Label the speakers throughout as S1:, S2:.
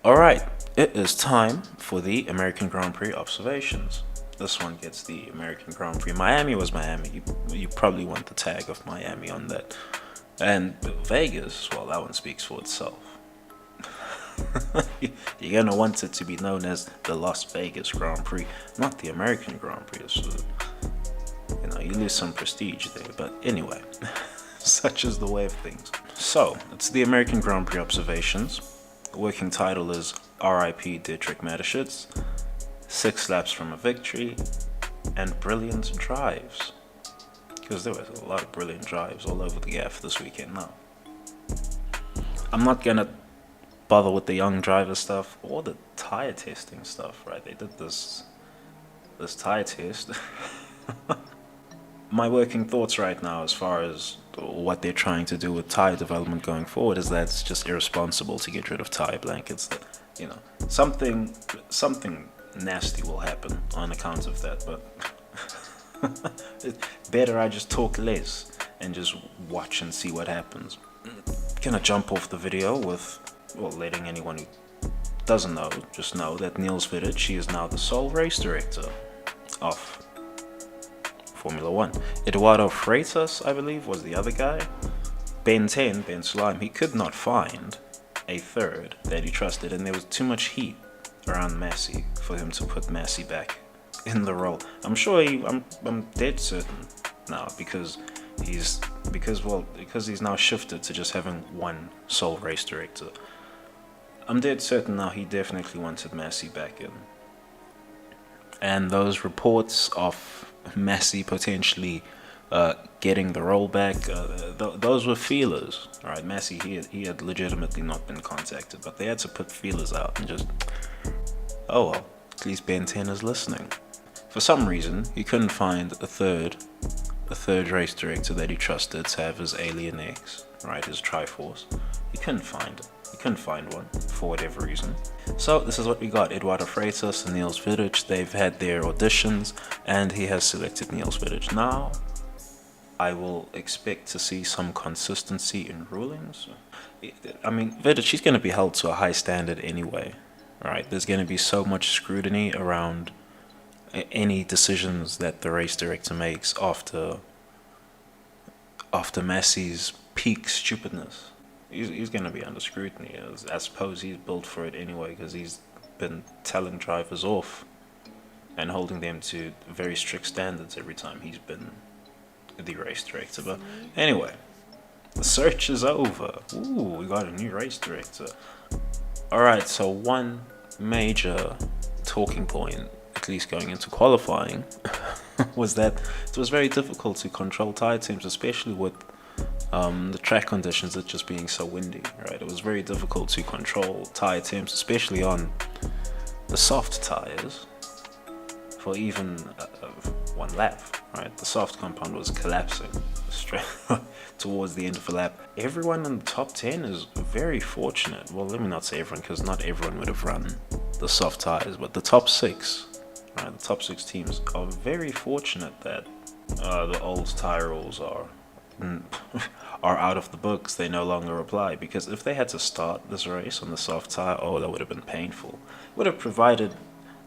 S1: Alright, it is time for the American Grand Prix observations. This one gets the American Grand Prix. Miami was Miami. You probably want the tag of Miami on that. And Vegas, well, that one speaks for itself. You're gonna want it to be known as the Las Vegas Grand Prix, not the American Grand Prix. So, you lose some prestige there. But anyway, such is the way of things. So, it's the American Grand Prix observations. The working title is R.I.P. Dietrick Mateschitz, 6 laps from a victory, and brilliant drives. Because there was a lot of brilliant drives all over the gaff this weekend now. I'm not gonna bother with the young driver stuff or the tire testing stuff, right? They did this tire test. My working thoughts right now as far as what they're trying to do with tire development going forward is that it's just irresponsible to get rid of tire blankets. That something nasty will happen on account of that, but it's better I just talk less and just watch and see what happens. Gonna jump off the video with, well, letting anyone who doesn't know just know that Niels Wittich, is now the sole race director of Formula 1. Eduardo Freitas, I believe, was the other guy. Ben Sulayem, he could not find a third that he trusted, and there was too much heat around Massey for him to put Massey back in the role. I'm dead certain now because he's now shifted to just having one sole race director. I'm dead certain now he definitely wanted Massey back in. And those reports of Massey potentially getting the role back, those were feelers. All right, Massey, he had legitimately not been contacted, but they had to put feelers out and just, oh well, at least Ben 10 is listening. For some reason, he couldn't find a third race director that he trusted to have his Alien X, right, his Triforce. He couldn't find it. He couldn't find one for whatever reason. So this is what we got. Eduardo Freitas and Niels Wittich, they've had their auditions and he has selected Niels Wittich. Now I will expect to see some consistency in rulings. I mean, Wittich, he's going to be held to a high standard anyway, right? There's going to be so much scrutiny around any decisions that the race director makes after Massey's peak stupidness. He's going to be under scrutiny. I suppose he's built for it anyway, because he's been telling drivers off and holding them to very strict standards every time he's been the race director. But anyway, the search is over. Ooh, we got a new race director. Alright, so one major talking point, at least going into qualifying, was that it was very difficult to control tire temps, especially with the track conditions, it just being so windy, right? It was very difficult to control tire temps, especially on the soft tires, for even one lap, right? The soft compound was collapsing straight towards the end of the lap. Everyone in the top 10 is very fortunate. Well, let me not say everyone, because not everyone would have run the soft tires, but the top 6, right? The top 6 teams are very fortunate that the old tire rules are out of the books. They no longer apply, because if they had to start this race on the soft tire, oh, that would have been painful. It would have provided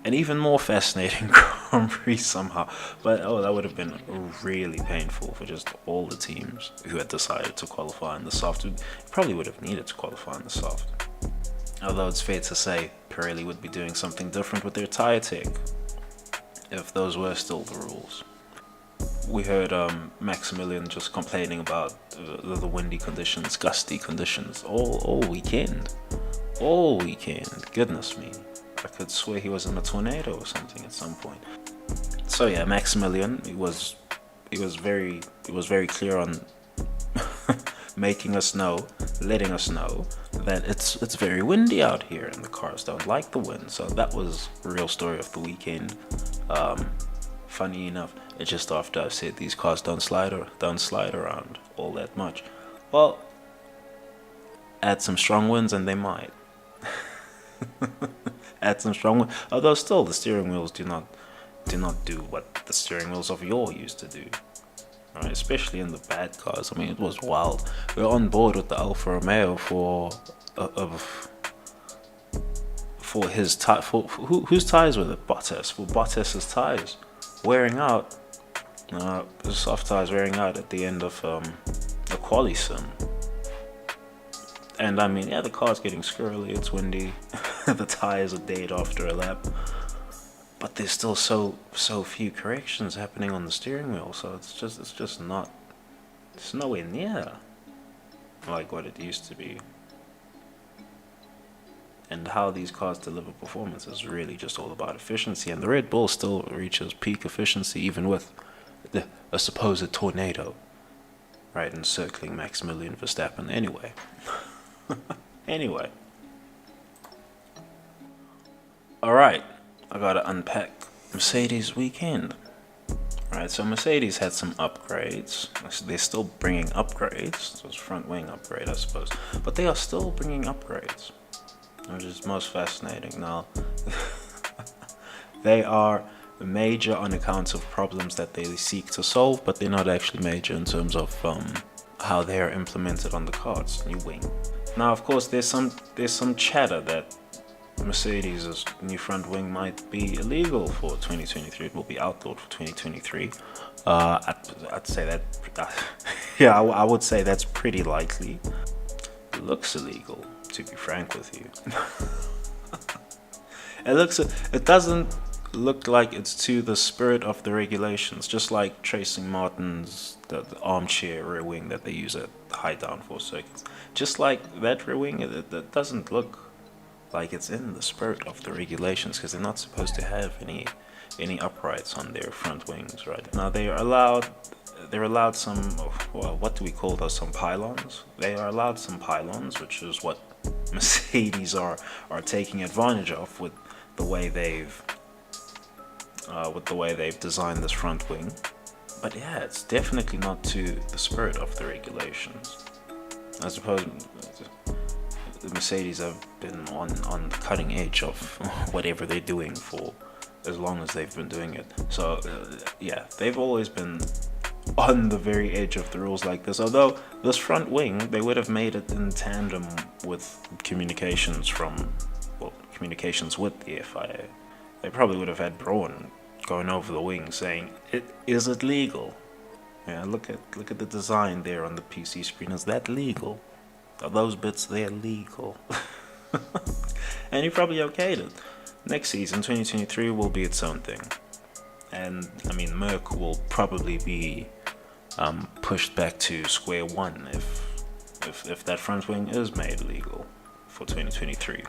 S1: an even more fascinating Grand Prix somehow, but oh, that would have been really painful for just all the teams who had decided to qualify in the soft. It probably would have needed to qualify in the soft, although it's fair to say Pirelli would be doing something different with their tire tech if those were still the rules. We heard Maximilian just complaining about the windy conditions, gusty conditions all weekend. All weekend. Goodness me. I could swear he was in a tornado or something at some point. So yeah, Maximilian, he was very clear on making us know, letting us know that it's very windy out here and the cars don't like the wind. So that was the real story of the weekend. Funny enough, it's just after I've said these cars don't slide around all that much. Well, add some strong winds and they might. Add some strong winds. Although still, the steering wheels do not do what the steering wheels of yore used to do. Right? Especially in the bad cars. I mean, it was wild. We were on board with the Alfa Romeo for for his whose tires were it? Bottas. For Bottas's tires wearing out. The soft tires wearing out at the end of the quali sim. And I mean, yeah, the car's getting squirrely. It's windy. The tires are dead after a lap. But there's still so few corrections happening on the steering wheel. So it's just not. It's nowhere near like what it used to be. And how these cars deliver performance is really just all about efficiency. And the Red Bull still reaches peak efficiency even with a supposed tornado, right, encircling Maximilian Verstappen. Anyway. Alright, I gotta unpack Mercedes weekend. Right, so Mercedes had some upgrades. They're still bringing upgrades. So it's front wing upgrade, I suppose. But they are still bringing upgrades, which is most fascinating. Now, they are major on account of problems that they seek to solve, but they're not actually major in terms of how they are implemented on the cars. New wing. Now, of course, there's some chatter that Mercedes' new front wing might be illegal for 2023. It will be outlawed for 2023. I'd say that. Yeah, I would say that's pretty likely. It looks illegal, to be frank with you. It doesn't look like it's to the spirit of the regulations, just like Tracing Martin's the armchair rear wing that they use at high downforce circuits. Just like that rear wing, it doesn't look like it's in the spirit of the regulations, because they're not supposed to have any uprights on their front wings, right? Now they're allowed some, well, what do we call those, some pylons? They are allowed some pylons, which is what Mercedes are taking advantage of with the way they've designed this front wing. But yeah, it's definitely not to the spirit of the regulations. I suppose the Mercedes have been on the cutting edge of whatever they're doing for as long as they've been doing it. So yeah, they've always been on the very edge of the rules like this. Although this front wing, they would have made it in tandem with communications with the FIA. They probably would have had Braun going over the wing saying, "Is it legal?" Yeah, look at the design there on the PC screen. Is that legal? Are those bits there legal? And he probably okayed it. Next season, 2023, will be its own thing. And I mean, Merck will probably be pushed back to square one if that front wing is made legal for 2023.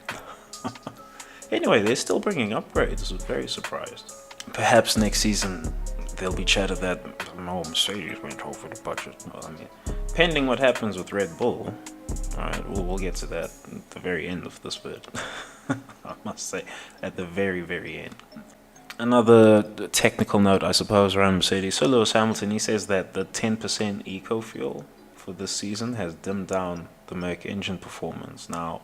S1: Anyway, they're still bringing upgrades. I was very surprised. Perhaps next season there'll be chatter that Mercedes went over the budget. Well, I mean, pending what happens with Red Bull. Alright, we'll get to that at the very end of this bit. I must say, at the very, very end. Another technical note, I suppose, around Mercedes. So Lewis Hamilton, he says that the 10% eco-fuel for this season has dimmed down the Merc engine performance. Now,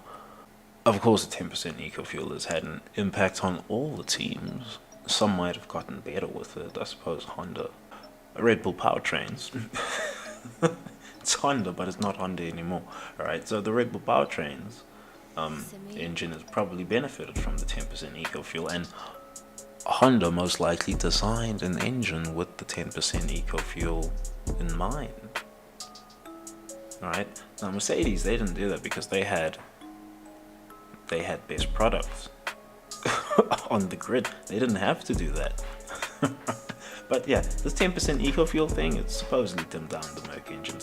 S1: of course, the 10% eco-fuel has had an impact on all the teams. Some might have gotten better with it. I suppose Honda, Red Bull powertrains. It's Honda, but it's not Honda anymore. Alright, so the Red Bull powertrains engine has probably benefited from the 10% eco-fuel, and Honda most likely designed an engine with the 10% eco-fuel in mind. Alright, now Mercedes, they didn't do that because they had best products on the grid. They didn't have to do that. But yeah, this 10% eco-fuel thing, it's supposedly dimmed down the Merc engine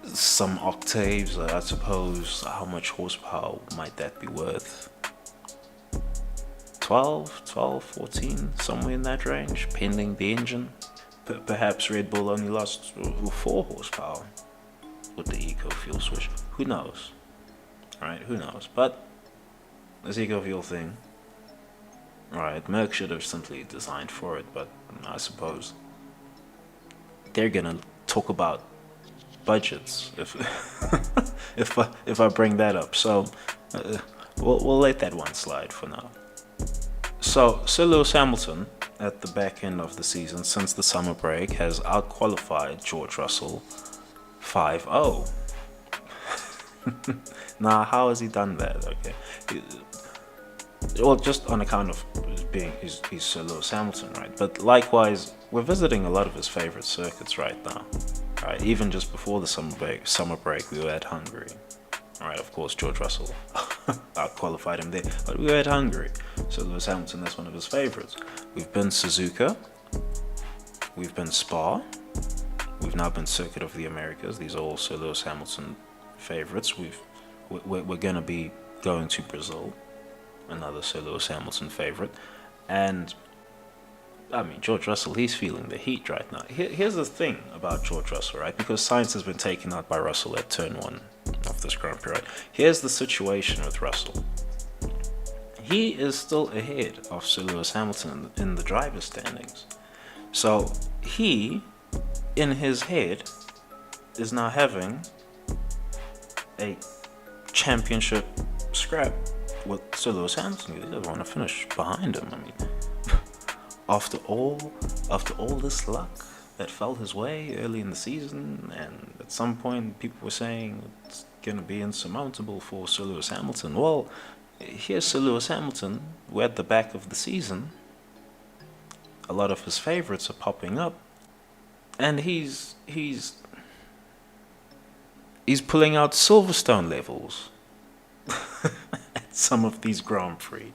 S1: some octaves. I suppose, how much horsepower might that be worth? 12, 14, somewhere in that range, pending the engine. Perhaps Red Bull only lost 4 horsepower with the eco-fuel switch. Who knows? Alright, who knows? But this eco-fuel thing, right, Merck should have simply designed for it, but I suppose they're gonna talk about budgets if I bring that up. So we'll let that one slide for now. So Sir Lewis Hamilton, at the back end of the season, since the summer break, has outqualified George Russell 5-0. Now, how has he done that? Okay. Well, just on account of being he's Sir Lewis Hamilton, right? But likewise, we're visiting a lot of his favorite circuits right now. Right? Even just before the summer break, we were at Hungary. All right, of course, George Russell qualified him there, but we were at Hungary. So Lewis Hamilton, that's one of his favorites. We've been Suzuka, we've been Spa, we've now been Circuit of the Americas. These are all Sir Lewis Hamilton favorites. We're going to be going to Brazil, another Sir Lewis Hamilton favorite, and I mean, George Russell, he's feeling the heat right now. Here's the thing about George Russell, right? Because Sainz has been taken out by Russell at turn 1 of this Grand Prix, right? Here's the situation with Russell. He is still ahead of Sir Lewis Hamilton in the driver's standings. So he, in his head, is now having a championship scrap with Sir Lewis Hamilton. He doesn't want to finish behind him. I mean, after all this luck that fell his way early in the season, and at some point people were saying it's going to be insurmountable for Sir Lewis Hamilton. Well, here's Sir Lewis Hamilton. We're at the back of the season. A lot of his favorites are popping up, and he's pulling out Silverstone levels at some of these Grand Prix.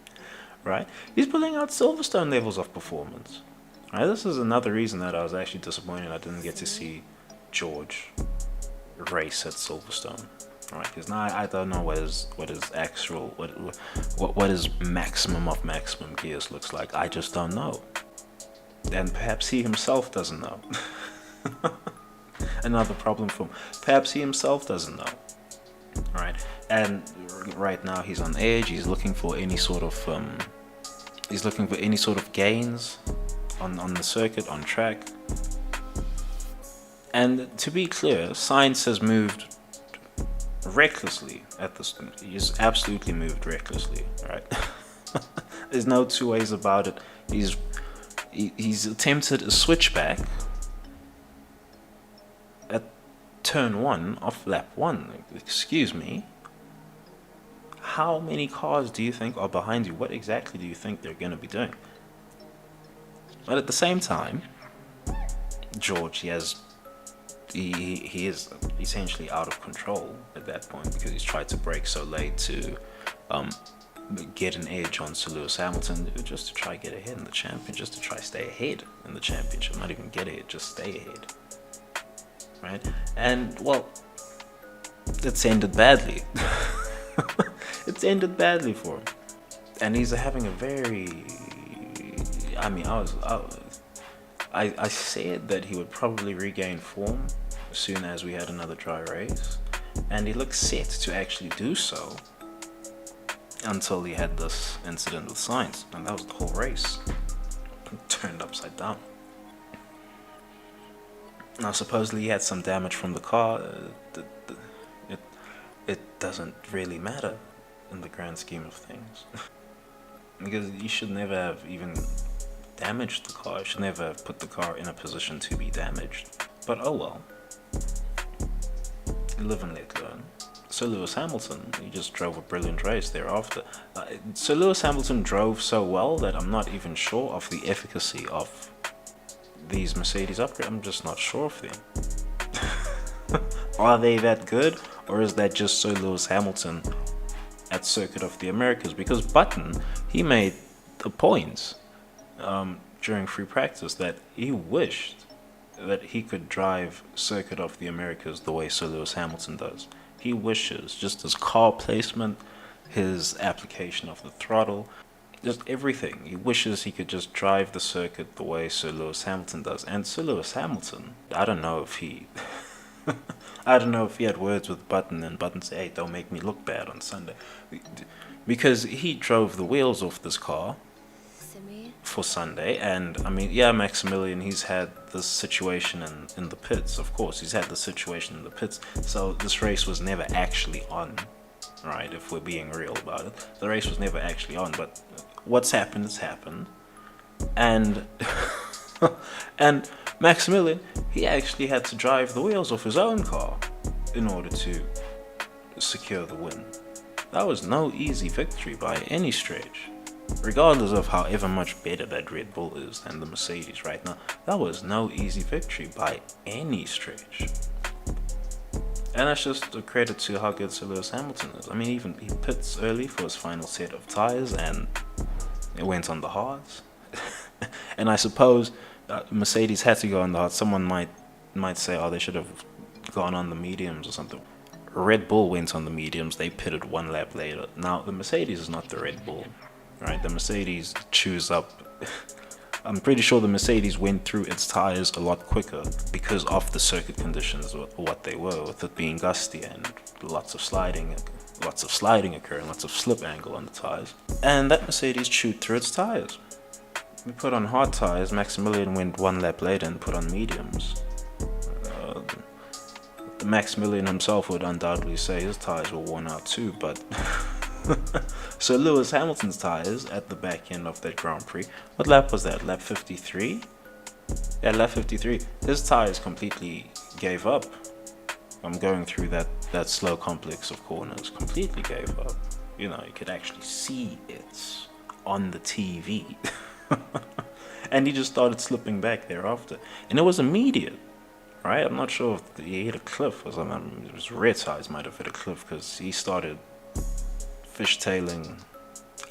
S1: Right? He's pulling out Silverstone levels of performance. Right? This is another reason that I was actually disappointed I didn't get to see George race at Silverstone. Right? Because now I don't know what his maximum of maximum gears looks like. I just don't know. And perhaps he himself doesn't know. Another problem for him. Perhaps he himself doesn't know. Right? And right now he's on edge. He's looking for any sort of gains on the circuit, on track. And to be clear, Sainz has moved recklessly at this. He's absolutely moved recklessly. Right? There's no two ways about it. He's attempted a switchback at turn 1 of lap 1. Excuse me. How many cars do you think are behind you? What exactly do you think they're going to be doing? But at the same time, George, he is essentially out of control at that point, because he's tried to brake so late to get an edge on Sir Lewis Hamilton, just to try get ahead in the championship, just to try stay ahead in the championship, not even get ahead, just stay ahead. Right? And well, it's ended badly. It's ended badly for him, and he's having a very. I mean, I said that he would probably regain form as soon as we had another dry race, and he looked set to actually do so until he had this incident with Sainz, and that was the whole race. Turned upside down. Now, supposedly he had some damage from the car. It doesn't really matter in the grand scheme of things. Because you should never have even damaged the car. You should never have put the car in a position to be damaged. But oh well. Live and let learn. Sir Lewis Hamilton, he just drove a brilliant race thereafter. Sir Lewis Hamilton drove so well that I'm not even sure of the efficacy of these Mercedes upgrades. I'm just not sure of them. Are they that good, or is that just Sir Lewis Hamilton at Circuit of the Americas? Because Button, he made the point during free practice that he wished that he could drive Circuit of the Americas the way Sir Lewis Hamilton does. He wishes, just his car placement, his application of the throttle, just everything. He wishes he could just drive the circuit the way Sir Lewis Hamilton does. And Sir Lewis Hamilton, I don't know if he had words with Button, and Button said, hey, don't make me look bad on Sunday. Because he drove the wheels off this car for Sunday. And I mean, yeah, Maximilian, he's had this situation in the pits. Of course, he's had this situation in the pits. So this race was never actually on, right? If we're being real about it, the race was never actually on. But what's happened has happened. And and Maximilian, he actually had to drive the wheels off his own car in order to secure the win. That was no easy victory by any stretch. Regardless of however much better that Red Bull is than the Mercedes right now, that was no easy victory by any stretch. And that's just a credit to how good Sir Lewis Hamilton is. I mean, even he pits early for his final set of tires and it went on the hards. And I suppose Mercedes had to go on the hards. Someone might say, oh, they should have gone on the mediums or something. Red Bull went on the mediums. They pitted one lap later. Now, the Mercedes is not the Red Bull, right? The Mercedes chews up. I'm pretty sure the Mercedes went through its tires a lot quicker because of the circuit conditions, what they were, with it being gusty and lots of sliding occurring, lots of slip angle on the tires. And that Mercedes chewed through its tires. We put on hard tires. Maximilian went one lap later and put on mediums. Maximilian himself would undoubtedly say his tires were worn out too, but so Lewis Hamilton's tires at the back end of that Grand Prix, what lap was that? Lap 53? Yeah, lap 53. His tires completely gave up. I'm going through that slow complex of corners. Completely gave up. You know, you could actually see it on the TV. And he just started slipping back thereafter. And it was immediate, right? I'm not sure if he hit a cliff or something. His rear tires might have hit a cliff because he started fishtailing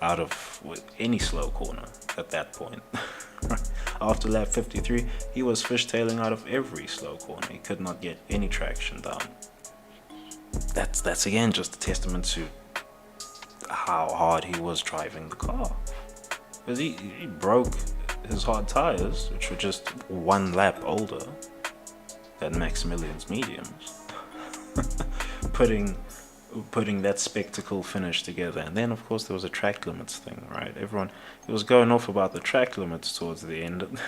S1: out of any slow corner at that point. After lap 53, he was fishtailing out of every slow corner. He could not get any traction down. That's again just a testament to how hard he was driving the car. Because he broke his hard tires, which were just one lap older than Maximilian's mediums. Putting that spectacle finish together. And then of course there was a track limits thing, right? Everyone, it was going off about the track limits towards the end.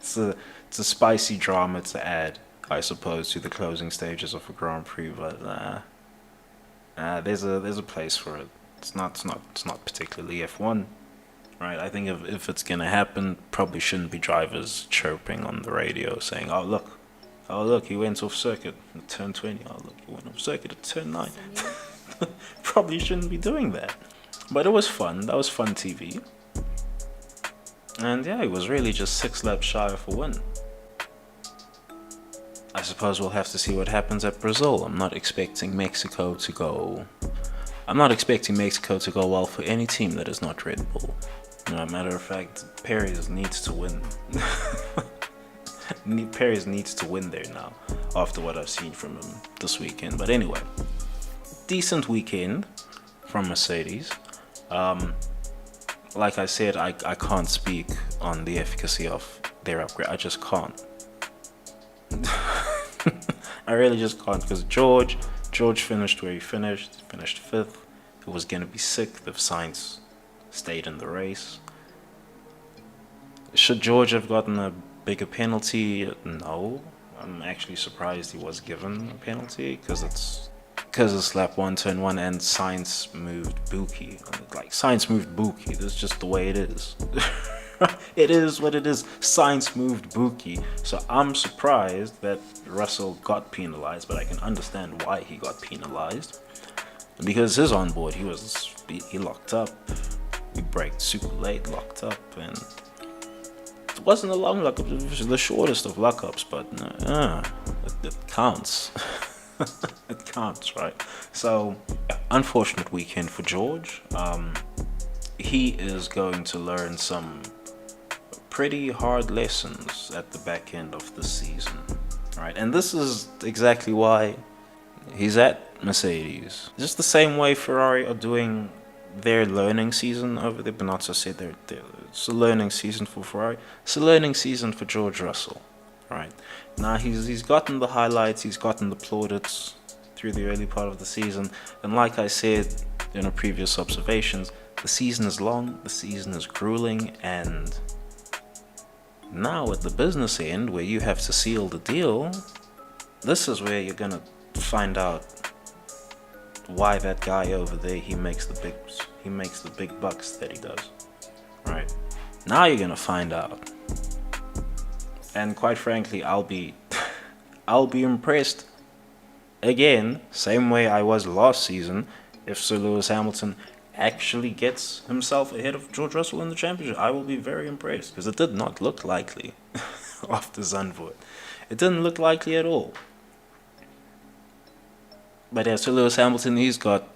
S1: It's a spicy drama to add, I suppose, to the closing stages of a Grand Prix, but there's a place for it. It's not particularly F1, right? I think if it's gonna happen, probably shouldn't be drivers chirping on the radio saying, oh look, he went off circuit at turn 20. Oh look, he went off circuit at turn 9. Probably shouldn't be doing that. But it was fun. That was fun TV. And yeah, it was really just 6 laps shy of a win. I suppose we'll have to see what happens at Brazil. I'm not expecting Mexico to go well for any team that is not Red Bull. Matter of fact, Perez needs to win. Perez needs to win there now, after what I've seen from him this weekend. But anyway, decent weekend from Mercedes. Like I said, I can't speak on the efficacy of their upgrade. I just can't. I really just can't, because George finished where he finished 5th. It was going to be 6th if Sainz stayed in the race. Should George have gotten a bigger penalty? No. I'm actually surprised he was given a penalty, because it's lap 1, turn 1, and Sainz moved Buki. Like, Sainz moved Buki. That's just the way it is. It is what it is. Sainz moved Buki. So I'm surprised that Russell got penalized, but I can understand why he got penalized. Because his onboard, he locked up. He braked super late, locked up, and it wasn't a long lockup. It was the shortest of lockups, but it counts. It counts, right? So, unfortunate weekend for George. He is going to learn some pretty hard lessons at the back end of the season, right? And this is exactly why he's at Mercedes. Just the same way Ferrari are doing their learning season over there. Benazzo said it's a learning season for Ferrari. It's a learning season for George Russell, right? Now he's gotten the highlights, he's gotten the plaudits through the early part of the season, and like I said in a previous observations, the season is long, the season is grueling, and now at the business end where you have to seal the deal, this is where you're gonna find out why that guy over there he makes the big bucks that he does, right? Now you're gonna find out, and quite frankly, I'll be impressed again, same way I was last season, if Sir Lewis Hamilton actually gets himself ahead of George Russell in the championship, I will be very impressed, because it did not look likely after Zandvoort. It didn't look likely at all. But yeah, Sir Lewis Hamilton, he's got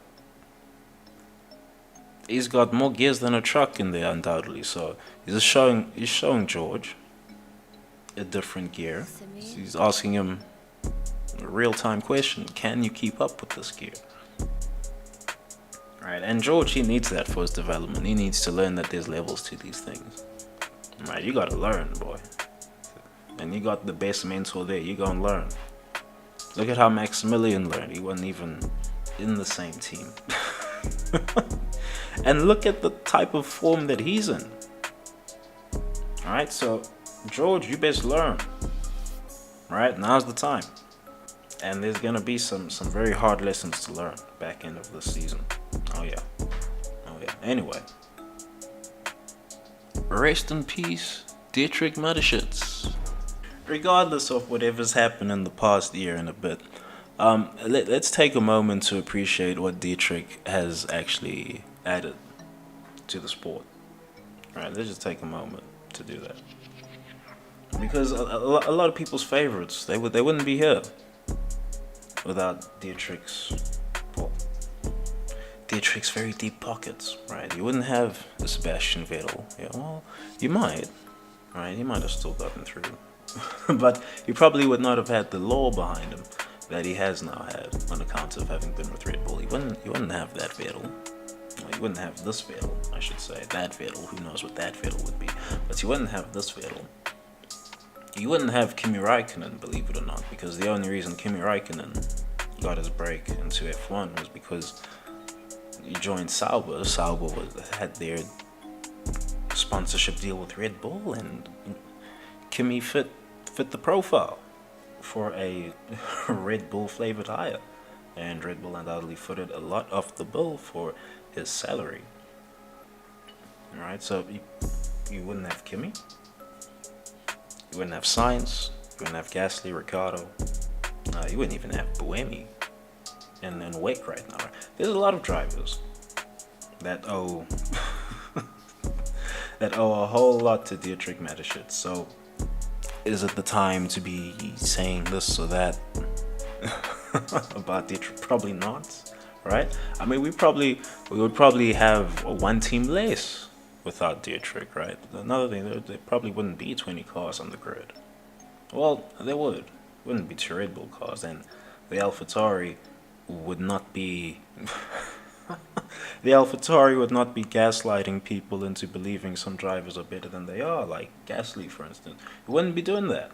S1: more gears than a truck in there, undoubtedly. So he's showing George a different gear. He's asking him a real-time question: can you keep up with this gear? Right, and George, he needs that for his development. He needs to learn that there's levels to these things. Right, you gotta learn, boy. And you got the best mentor there. You gonna learn. Look at how Maximilian learned. He wasn't even in the same team. And look at the type of form that he's in. Alright, so George, you best learn. Alright, now's the time. And there's gonna be some very hard lessons to learn back end of the season. Oh yeah. Anyway. Rest in peace, Dietrick Mateschitz. Regardless of whatever's happened in the past year and a bit, let's take a moment to appreciate what Dietrich has actually added to the sport. Alright, let's just take a moment to do that. Because a lot of people's favorites, they wouldn't be here without Dietrich's very deep pockets, right? You wouldn't have the Sebastian Vettel. Yeah, well, you might, right? He might have still gotten through. But he probably would not have had the lore behind him that he has now had on account of having been with Red Bull. He wouldn't have that Vettel. Well, he wouldn't have this Vettel, I should say. That Vettel, who knows what that Vettel would be. But he wouldn't have this Vettel. You wouldn't have Kimi Räikkönen, believe it or not, because the only reason Kimi Räikkönen got his break into F1 was because he joined Sauber. Sauber had their sponsorship deal with Red Bull, and Kimi fit the profile for a Red Bull flavored hire, and Red Bull undoubtedly footed a lot of the bill for his salary. Alright, so you wouldn't have Kimi, you wouldn't have Sainz, you wouldn't have Gasly, Ricciardo, you wouldn't even have Buemi and Wake right now. There's a lot of drivers that owe a whole lot to Dietrich Mateschitz. So is it the time to be saying this or that about Dietrich? Probably not, right? I mean, we would probably have one team less without Dietrich, right? Another thing, there probably wouldn't be 20 cars on the grid. Well, there wouldn't be 2 Red Bull cars, and the AlphaTauri would not be gaslighting people into believing some drivers are better than they are, like Gasly, for instance. It wouldn't be doing that.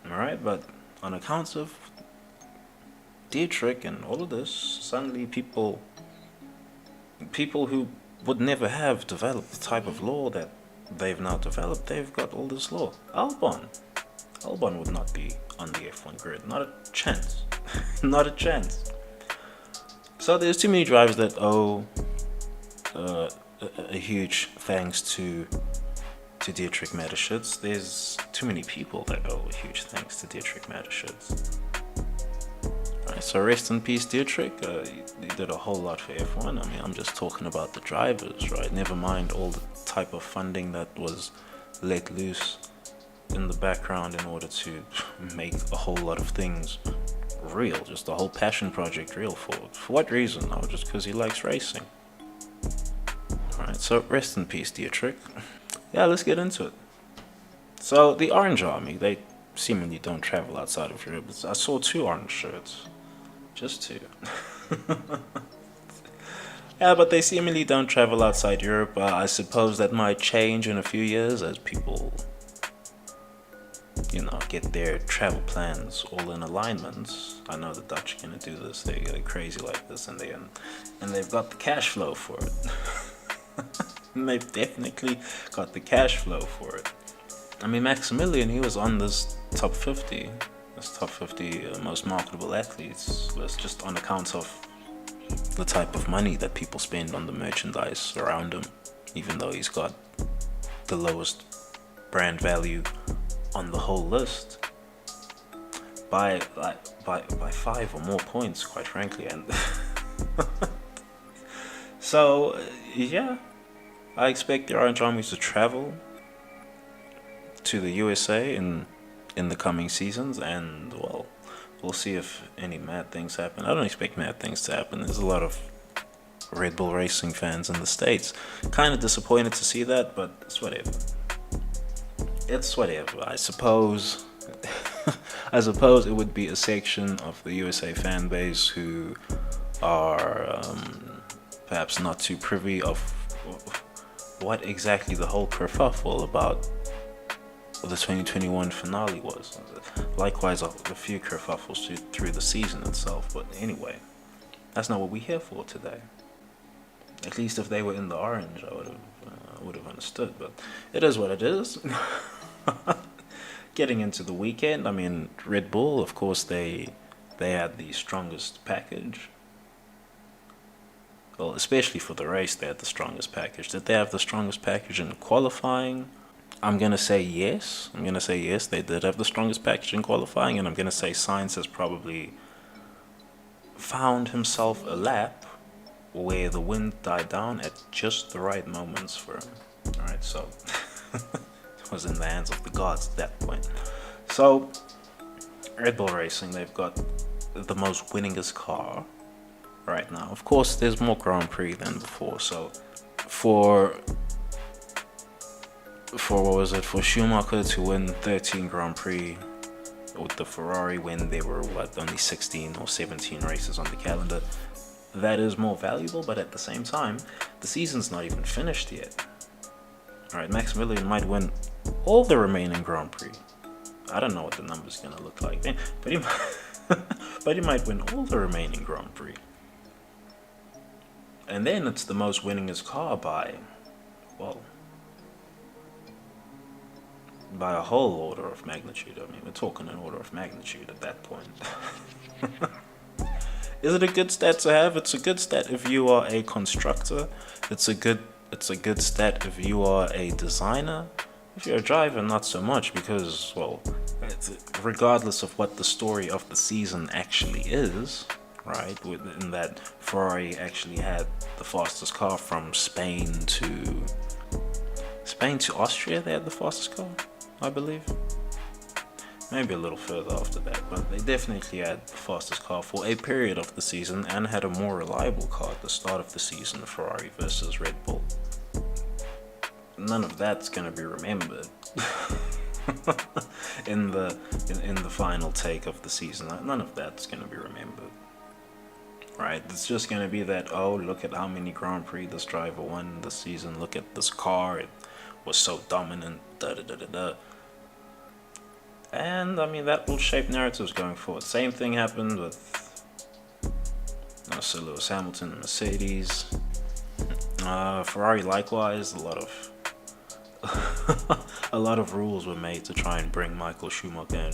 S1: Alright, but on account of Dietrich and all of this, suddenly people who would never have developed the type of law that they've now developed, they've got all this law. Albon would not be on the F1 grid. Not a chance. Not a chance. So there's too many drivers that owe a huge thanks to Dietrich Mateschitz. There's too many people that owe a huge thanks to Dietrich Mateschitz. Alright, so rest in peace, Dietrich. He did a whole lot for F1. I mean, I'm just talking about the drivers, right? Never mind all the type of funding that was let loose in the background in order to make a whole lot of things real, just the whole passion project real. For what reason? No, just because he likes racing. Alright, so rest in peace, Dietrich. Yeah, let's get into it. So the Orange Army, they seemingly don't travel outside of Europe. I saw 2 orange shirts, just 2. Yeah, but they seemingly don't travel outside Europe. I suppose that might change in a few years as people, get their travel plans all in alignment. I know the Dutch are gonna do this. They're crazy like this, and they've got the cash flow for it. And they've definitely got the cash flow for it. I mean, Maximilian, he was on this top 50 most marketable athletes list just on account of the type of money that people spend on the merchandise around him, even though he's got the lowest brand value on the whole list. by 5 or more points, quite frankly. And so yeah, I expect the Orange Army to travel to the USA in the coming seasons, and well, we'll see if any mad things happen. I don't expect mad things to happen. There's a lot of Red Bull Racing fans in the States. Kind of disappointed to see that, but it's whatever. It's whatever. I suppose it would be a section of the USA fan base who are perhaps not too privy of what exactly the whole kerfuffle about the 2021 finale was. Likewise, a few kerfuffles through the season itself. But anyway, that's not what we're here for today. At least if they were in the orange, I would have understood. But it is what it is. Getting into the weekend, I mean, Red Bull, of course, they had the strongest package. Well, especially for the race, they had the strongest package. Did they have the strongest package in qualifying? I'm going to say yes. They did have the strongest package in qualifying, and I'm going to say Sainz has probably found himself a lap where the wind died down at just the right moments for him. Alright, so it was in the hands of the gods at that point. So, Red Bull Racing, they've got the most winningest car right now. Of course, there's more Grand Prix than before, so for Schumacher to win 13 Grand Prix with the Ferrari when there were only 16 or 17 races on the calendar, that is more valuable. But at the same time, the season's not even finished yet. Alright, Maximilian might win all the remaining Grand Prix. I don't know what the number's gonna look like then, but he might win all the remaining Grand Prix. And then it's the most winningest car by a whole order of magnitude. I mean, we're talking an order of magnitude at that point. Is it a good stat to have? It's a good stat if you are a constructor. It's a good stat if you are a designer. If you're a driver, not so much, because, well, regardless of what the story of the season actually is, right? In that Ferrari actually had the fastest car from Spain to Austria. They had the fastest car, I believe. Maybe a little further after that, but they definitely had the fastest car for a period of the season and had a more reliable car at the start of the season, Ferrari versus Red Bull. None of that's gonna be remembered in the final take of the season. None of that's gonna be remembered. Right? It's just gonna be that, oh, look at how many Grand Prix this driver won this season. Look at this car. It was so dominant. Da da da da da. And I mean, that will shape narratives going forward. Same thing happened with Sir Lewis Hamilton and Mercedes. Ferrari likewise. A lot of rules were made to try and bring Michael Schumacher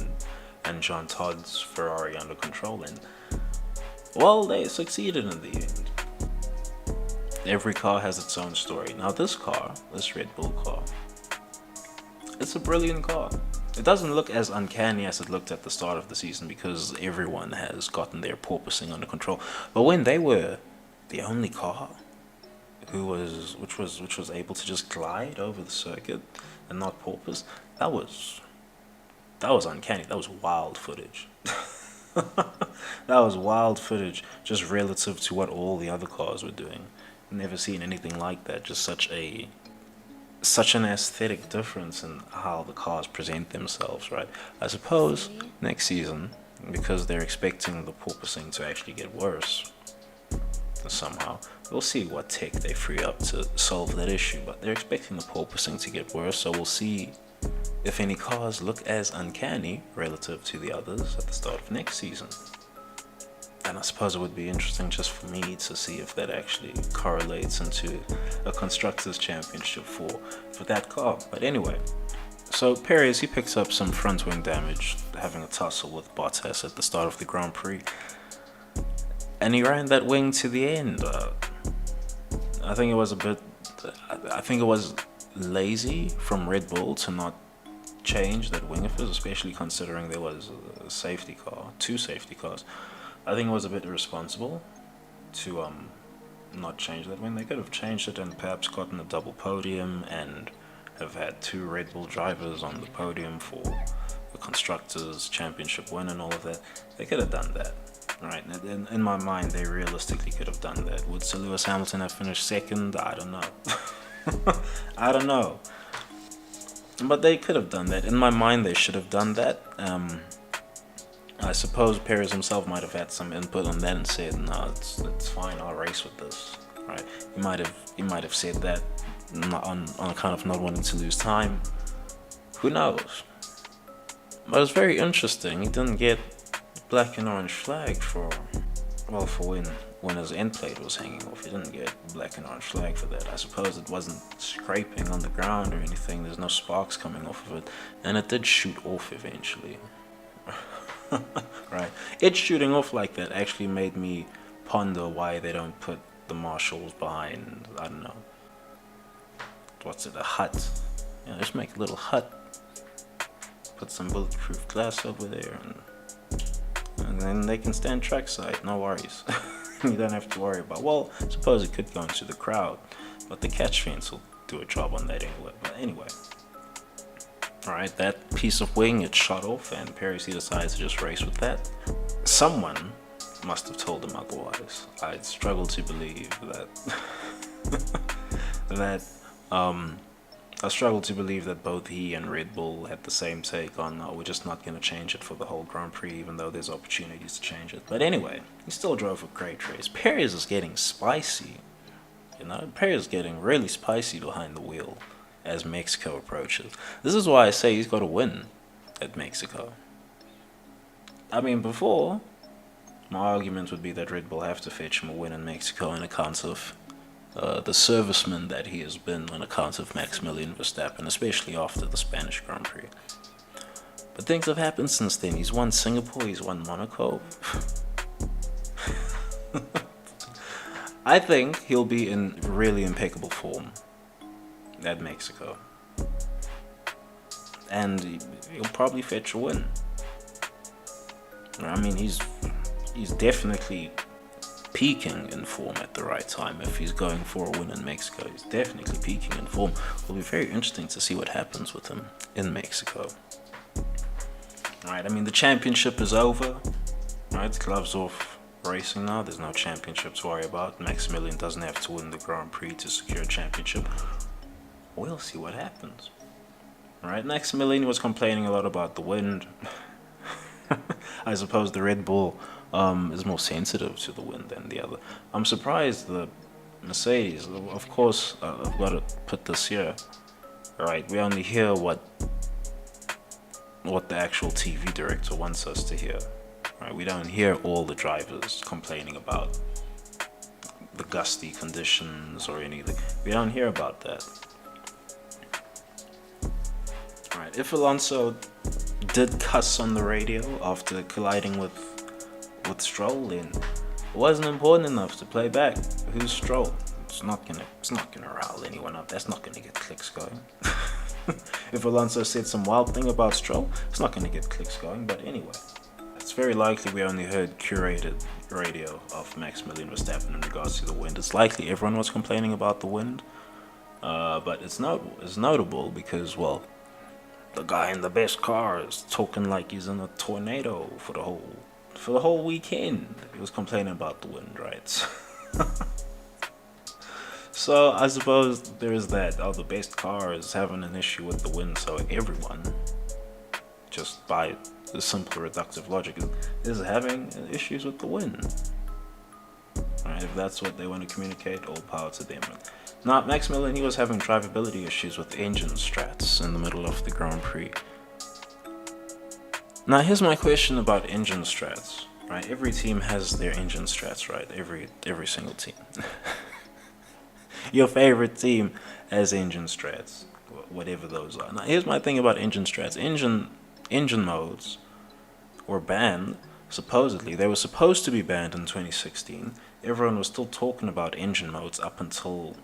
S1: and Jean Todt's Ferrari under control, and well, they succeeded in the end. Every car has its own story. Now this Red Bull car, it's a brilliant car. It doesn't look as uncanny as it looked at the start of the season because everyone has gotten their porpoising under control. But when they were the only car which was able to just glide over the circuit and not porpoise, that was uncanny. That was wild footage. That was wild footage, just relative to what all the other cars were doing. Never seen anything like that. Just such an aesthetic difference in how the cars present themselves, right? I suppose next season, because they're expecting the porpoising to actually get worse somehow, we'll see what tech they free up to solve that issue, but they're expecting the porpoising to get worse, so we'll see if any cars look as uncanny relative to the others at the start of next season. And I suppose it would be interesting just for me to see if that actually correlates into a Constructors' Championship for that car. But anyway, so Perez, he picks up some front wing damage, having a tussle with Bottas at the start of the Grand Prix. And he ran that wing to the end. I think it was lazy from Red Bull to not change that wing of his, especially considering there was a safety car, 2 safety cars. I think it was a bit irresponsible to not change that wing. They could have changed it and perhaps gotten a double podium and have had 2 Red Bull drivers on the podium for the Constructors' Championship win and all of that. They could have done that. Right, in my mind, they realistically could have done that. Would Sir Lewis Hamilton have finished second? I don't know. I don't know. But they could have done that. In my mind, they should have done that. I suppose Perez himself might have had some input on that and said, "No, it's fine. I'll race with this." Right? He might have said that on account of not wanting to lose time. Who knows? But it's very interesting. He didn't get black and orange flag for when his end plate was hanging off. He didn't get black and orange flag for that. I suppose it wasn't scraping on the ground or anything. There's no sparks coming off of it, and it did shoot off eventually. Right, it shooting off like that actually made me ponder why they don't put the marshals behind, I don't know, what's it, a hut. Yeah, just make a little hut, put some bulletproof glass over there, and then they can stand trackside, no worries. You don't have to worry about, well, suppose it could go into the crowd, but the catch fence will do a job on that anyway. But anyway, alright, that piece of wing, it shot off, and Perez, he decides to just race with that. Someone must have told him otherwise. I'd struggle to believe that I struggle to believe that both he and Red Bull had the same take on, no, we're just not going to change it for the whole Grand Prix, even though there's opportunities to change it. But anyway, he still drove a great race. Perez is getting spicy. You know, Perez is getting really spicy behind the wheel as Mexico approaches. This is why I say he's got to win at Mexico. I mean, before, my argument would be that Red Bull have to fetch him a win in Mexico on account of the serviceman that he has been, on account of Maximilian Verstappen, especially after the Spanish Grand Prix. But things have happened since then. He's won Singapore, he's won Monaco. I think he'll be in really impeccable form at Mexico. And he'll probably fetch a win. I mean, he's definitely peaking in form at the right time. If he's going for a win in Mexico, he's definitely peaking in form. It'll be very interesting to see what happens with him in Mexico. Alright, I mean, the championship is over. Right, gloves off racing now. There's no championship to worry about. Maximilian doesn't have to win the Grand Prix to secure a championship. We'll see what happens. Alright, Maximilian was complaining a lot about the wind. I suppose the Red Bull is more sensitive to the wind than the other. I'm surprised the Mercedes, of course, I've got to put this here. Alright, we only hear what the actual TV director wants us to hear. Right, we don't hear all the drivers complaining about the gusty conditions or anything. We don't hear about that. Alright, if Alonso did cuss on the radio after colliding with Stroll, then it wasn't important enough to play back. Who's Stroll? It's not gonna rile anyone up. That's not gonna get clicks going. If Alonso said some wild thing about Stroll, it's not gonna get clicks going. But anyway, it's very likely we only heard curated radio of Maximilian Verstappen in regards to the wind. It's likely everyone was complaining about the wind, but it's notable because, well, the guy in the best car is talking like he's in a tornado for the whole weekend. He was complaining about the wind, right? So I suppose there's that. Oh, the best car is having an issue with the wind, so everyone, just by the simple reductive logic, is having issues with the wind. Alright, if that's what they want to communicate, all power to them. Now, Maximilian, he was having drivability issues with engine strats in the middle of the Grand Prix. Now, here's my question about engine strats. Right, every team has their engine strats, right? Every single team. Your favorite team has engine strats, whatever those are. Now, here's my thing about engine strats. Engine modes were banned. Supposedly, they were supposed to be banned in 2016. Everyone was still talking about engine modes up until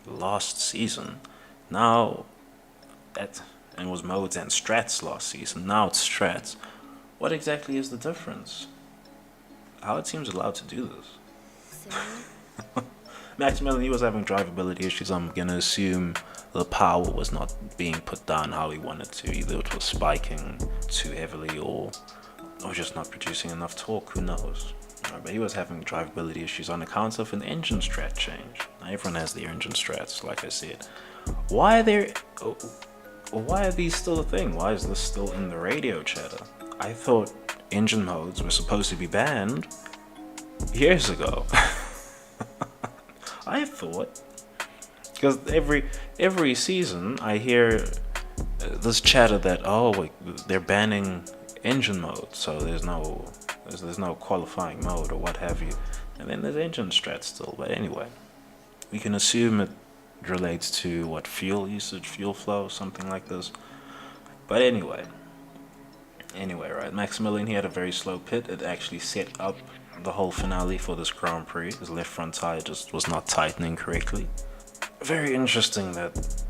S1: last season. Now, and was modes and strats last season. Now it's strats. What exactly is the difference? How it seems allowed to do this? Maximilian, he was having drivability issues. I'm gonna assume the power was not being put down how he wanted to. Either it was spiking too heavily or just not producing enough torque, who knows. But he was having drivability issues on account of an engine strat change. Now, everyone has their engine strats, like I said. Why are these still a thing? Why is this still in the radio chatter? I thought engine modes were supposed to be banned years ago. I thought, because every season I hear this chatter that they're banning engine mode, so there's no qualifying mode or what have you, and then there's engine strat still. But anyway, we can assume it relates to what fuel usage, fuel flow, something like this. But anyway, right? Maximilian, he had a very slow pit. It actually set up the whole finale for this Grand Prix. His left front tire just was not tightening correctly. Very interesting that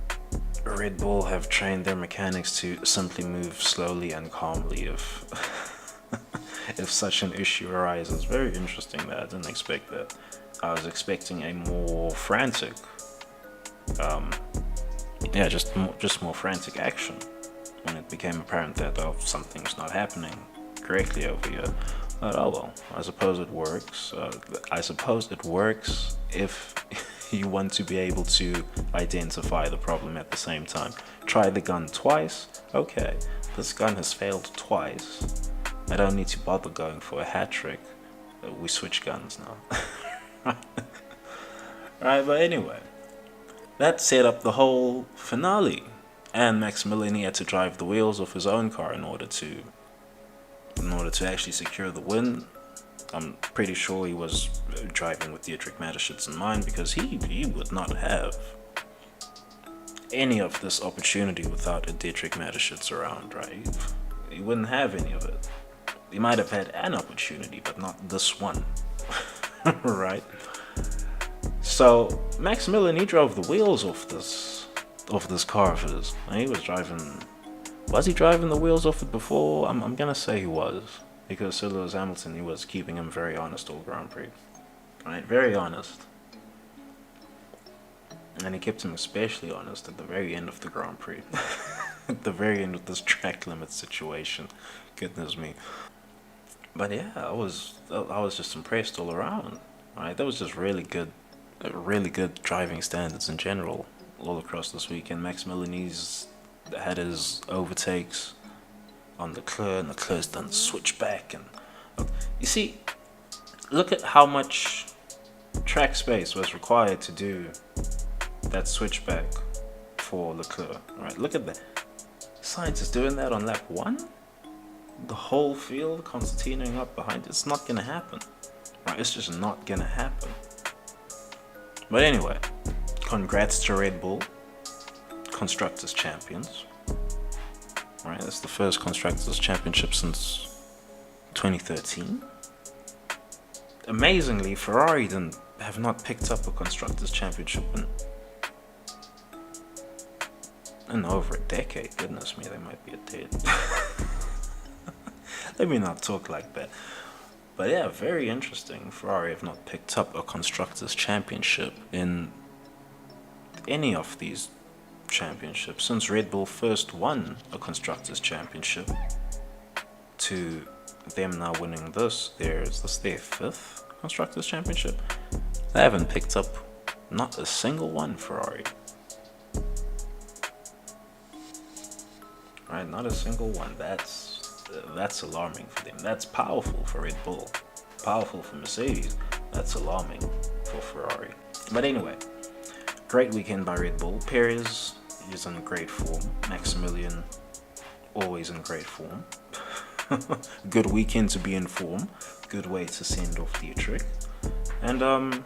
S1: Red Bull have trained their mechanics to simply move slowly and calmly if if such an issue arises. Very interesting that I didn't expect that. I was expecting a more frantic, just more frantic action when it became apparent that something's not happening correctly over here. But oh well, I suppose it works. I suppose it works if you want to be able to identify the problem at the same time. Try the gun twice. Okay, this gun has failed twice. I don't need to bother going for a hat trick. We switch guns now. Right, but anyway, that set up the whole finale. And Maximilian, he had to drive the wheels off his own car in order to actually secure the win. I'm pretty sure he was driving with Dietrick Mateschitz in mind, because he would not have any of this opportunity without a Dietrick Mateschitz around, right? He wouldn't have any of it. He might have had an opportunity, but not this one, right? So Maximilian, he drove the wheels off this car of his. And he was driving. Was he driving the wheels off it before? I'm gonna say he was, because Sir Lewis Hamilton, he was keeping him very honest all Grand Prix, right? Very honest, and he kept him especially honest at the very end of the Grand Prix, at the very end of this track limit situation. Goodness me! But yeah, I was just impressed all around. Right, that was just really good driving standards in general all across this weekend. Maximilian had his overtakes on Leclerc, and Leclerc's done the switchback. And you see, look at how much track space was required to do that switchback for Leclerc. Right, look at that. Sainz is doing that on lap 1. The whole field concertinaing up behind. It's not gonna happen. Right, it's just not gonna happen. But anyway, congrats to Red Bull, Constructors Champions. Right, that's the first Constructors Championship since 2013. Amazingly, Ferrari have not picked up a Constructors Championship in over a decade. Goodness me, they might be a dead. Let me not talk like that. But yeah, very interesting. Ferrari have not picked up a Constructors Championship in any of these championships since Red Bull first won a Constructors Championship to them now winning this. Is this their 5th Constructors Championship? They haven't picked up not a single one, Ferrari. Right, not a single one. That's alarming for them. That's powerful for Red Bull. Powerful for Mercedes. That's alarming for Ferrari. But anyway, great weekend by Red Bull. Perez is in great form. Maximilian, always in great form. Good weekend to be in form. Good way to send off Dietrich. And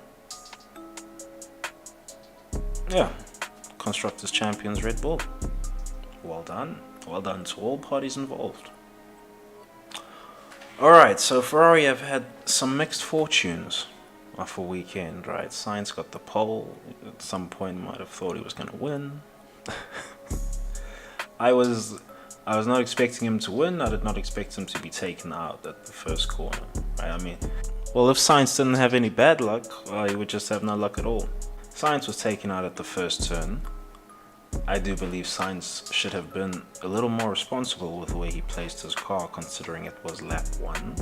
S1: yeah, Constructors Champions Red Bull. Well done. Well done to all parties involved. Alright, so Ferrari have had some mixed fortunes for weekend, right? Sainz got the pole. At some point might have thought he was going to win. I was not expecting him to win. I did not expect him to be taken out at the first corner. Right? I mean, well, if Sainz didn't have any bad luck, he would just have no luck at all. Sainz was taken out at the first turn. I do believe Sainz should have been a little more responsible with the way he placed his car, considering it was lap 1.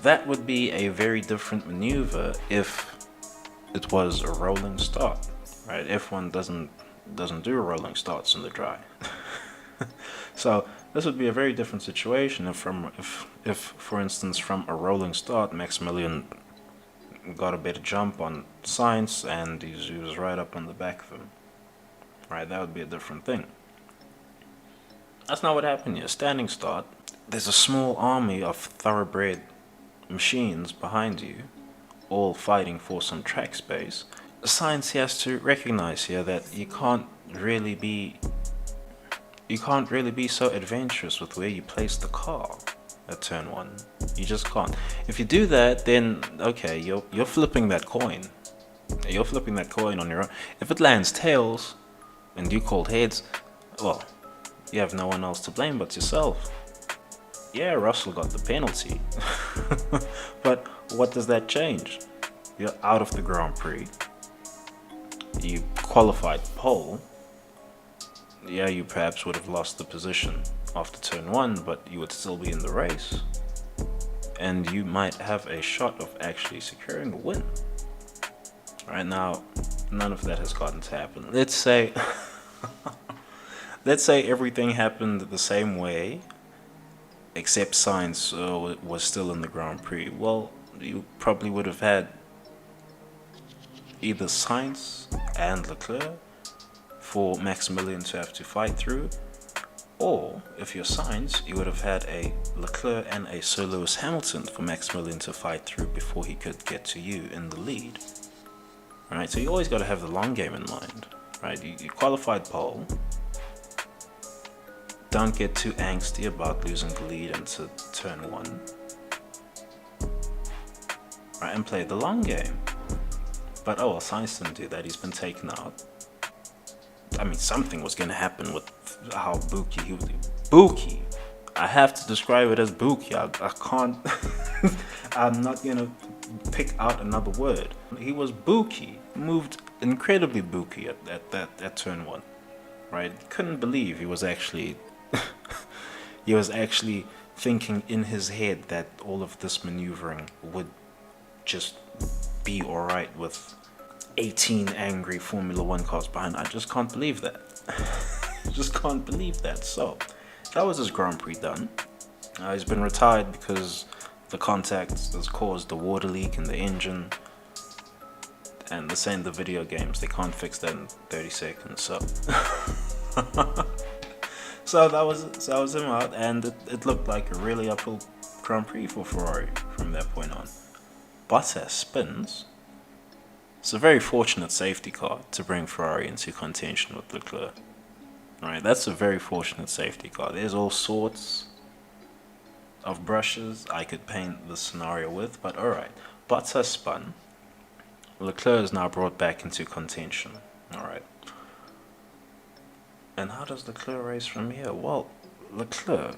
S1: That would be a very different maneuver if it was a rolling start, right? F1 doesn't do rolling starts in the dry. So this would be a very different situation if for instance from a rolling start Maximilian got a better jump on Sainz and he was right up on the back of him. Right, that would be a different thing. That's not what happened here. Standing start, there's a small army of thoroughbred machines behind you, all fighting for some track space. Sainz has to recognize here that you can't really be so adventurous with where you place the car at turn 1. You just can't. If you do that, then okay, you're flipping that coin. You're flipping that coin on your own. If it lands tails and you called heads, well, you have no one else to blame but yourself. Yeah, Russell got the penalty. But what does that change? You're out of the Grand Prix. You qualified pole. Yeah, you perhaps would have lost the position after turn 1, but you would still be in the race. And you might have a shot of actually securing a win. Right now, none of that has gotten to happen. Let's say everything happened the same way, except Sainz was still in the Grand Prix. Well, you probably would have had either Sainz and Leclerc for Maximilian to have to fight through, or if you're Sainz, you would have had a Leclerc and a Sir Lewis Hamilton for Maximilian to fight through before he could get to you in the lead. Right, so you always got to have the long game in mind. Right, you qualified pole. Don't get too angsty about losing the lead into turn 1. Right, and play the long game. But oh well, Sainz didn't do that. He's been taken out. I mean, something was going to happen with how booky he was. Booky. I have to describe it as booky. I can't. I'm not going to pick out another word. He was booky. Moved incredibly booky at turn 1. Right? Couldn't believe he was actually thinking in his head that all of this maneuvering would just be alright with 18 angry Formula 1 cars behind. I just can't believe that. Just can't believe that. So, that was his Grand Prix done. He's been retired because the contact has caused the water leak in the engine. And the same the video games, they can't fix that in 30 seconds. So, so that was him out, and it looked like a really uphill Grand Prix for Ferrari from that point on. Bottas spins. It's a very fortunate safety car to bring Ferrari into contention with Leclerc. Right, that's a very fortunate safety car. There's all sorts of brushes I could paint the scenario with, but alright. Bottas spun. Leclerc is now brought back into contention. Alright. And how does Leclerc race from here? Well, Leclerc,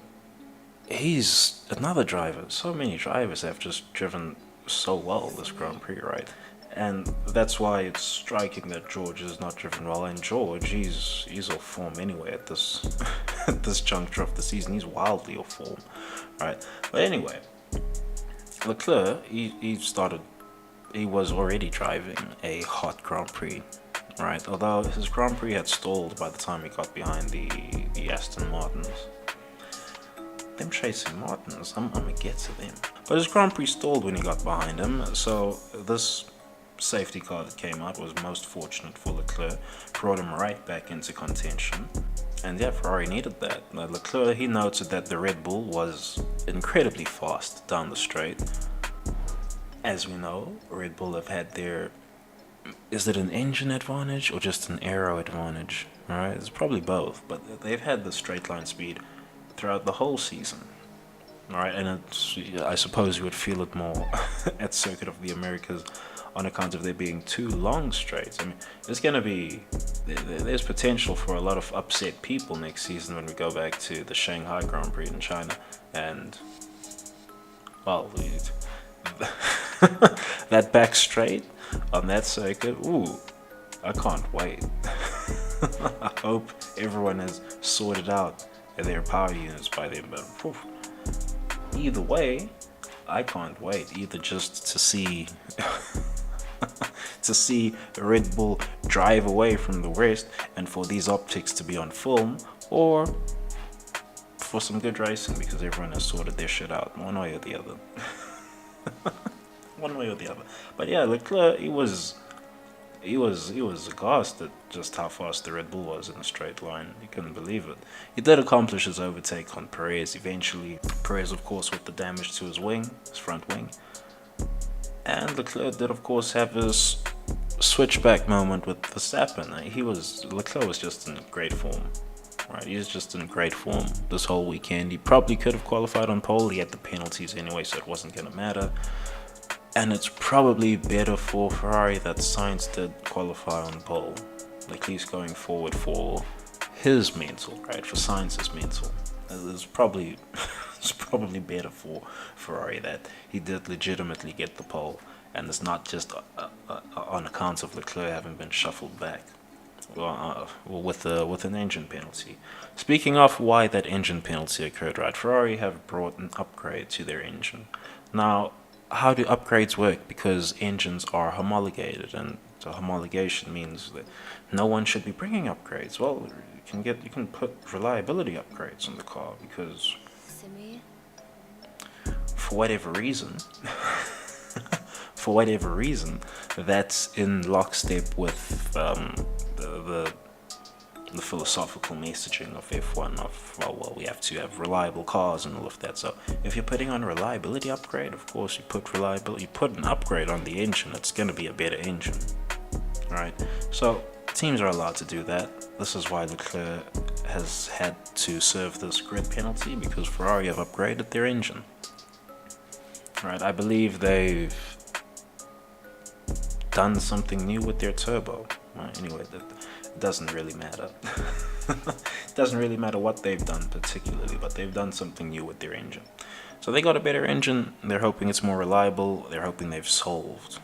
S1: he's another driver. So many drivers have just driven so well this Grand Prix, right? And that's why it's striking that George is not driven well. And George, he's off form anyway at this at this juncture of the season. He's wildly off form, right? But anyway, Leclerc, he was already driving a hot Grand Prix, right? Although his Grand Prix had stalled by the time he got behind the Aston Martins. Them chasing Martins, I'm gonna get to them. But his Grand Prix stalled when he got behind him, so this safety car that came out was most fortunate for Leclerc, brought him right back into contention. And yeah, Ferrari needed that. Leclerc, he noted that the Red Bull was incredibly fast down the straight. As we know, Red Bull have had their, is it an engine advantage or just an aero advantage? Alright, it's probably both, but they've had the straight line speed throughout the whole season. All right, and I suppose you would feel it more at Circuit of the Americas on account of there being 2 long straights. I mean, there's potential for a lot of upset people next season when we go back to the Shanghai Grand Prix in China, and well, that back straight on that circuit, ooh, I can't wait. I hope everyone has sorted out their power units by then, but whew, either way, I can't wait either just to see to see Red Bull drive away from the rest and for these optics to be on film, or for some good racing because everyone has sorted their shit out one way or the other. One way or the other. But yeah, Leclerc, he was aghast at just how fast the Red Bull was in a straight line. He couldn't believe it. He did accomplish his overtake on Perez eventually. Perez, of course, with the damage to his wing, his front wing. And Leclerc did, of course, have his switchback moment with Verstappen. Leclerc was just in great form. Right, he was just in great form this whole weekend. He probably could have qualified on pole. He had the penalties anyway, so it wasn't going to matter. And it's probably better for Ferrari that Sainz did qualify on pole, at least going forward for his mental, right? For Sainz's mental. It's probably better for Ferrari that he did legitimately get the pole, and it's not just on account of Leclerc having been shuffled back. With an engine penalty. Speaking of why that engine penalty occurred, right? Ferrari have brought an upgrade to their engine. Now, how do upgrades work? Because engines are homologated, and so homologation means that no one should be bringing upgrades. Well, you can put reliability upgrades on the car because for whatever reason. For whatever reason, that's in lockstep with the philosophical messaging of F1 of, well, we have to have reliable cars and all of that. So if you're putting on a reliability upgrade, of course you put an upgrade on the engine, it's going to be a better engine. Alright, so teams are allowed to do that. This is why Leclerc has had to serve this grid penalty, because Ferrari have upgraded their engine. Right, I believe they've done something new with their turbo. Anyway, that doesn't really matter. It doesn't really matter what they've done particularly, but they've done something new with their engine. So they got a better engine. They're hoping it's more reliable. They're hoping they've solved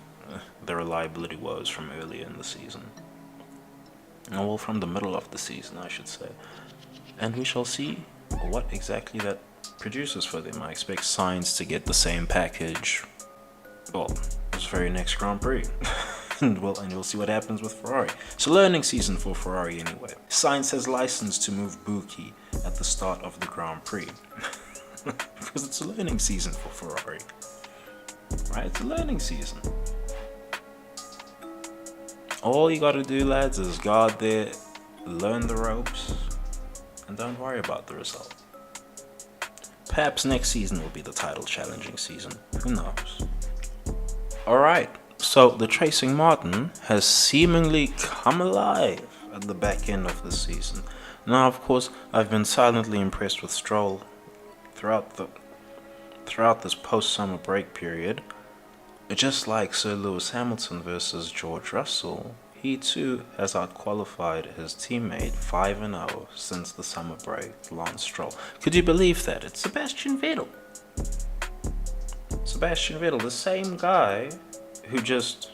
S1: the reliability woes from earlier in the season. Well, from the middle of the season, I should say. And we shall see what exactly that produces for them. I expect Sainz to get the same package, well, this very next Grand Prix. and we'll see what happens with Ferrari. It's a learning season for Ferrari anyway. Sainz has license to move Buki at the start of the Grand Prix. Because it's a learning season for Ferrari. Right, it's a learning season. All you gotta do, lads, is go out there, learn the ropes, and don't worry about the result. Perhaps next season will be the title challenging season. Who knows? Alright, so the Tracing Martin has seemingly come alive at the back end of the season. Now, of course, I've been silently impressed with Stroll throughout this post-summer break period. Just like Sir Lewis Hamilton versus George Russell, he too has outqualified his teammate 5-0 since the summer break, Lance Stroll. Could you believe that? It's Sebastian Vettel. Sebastian Vettel, the same guy who just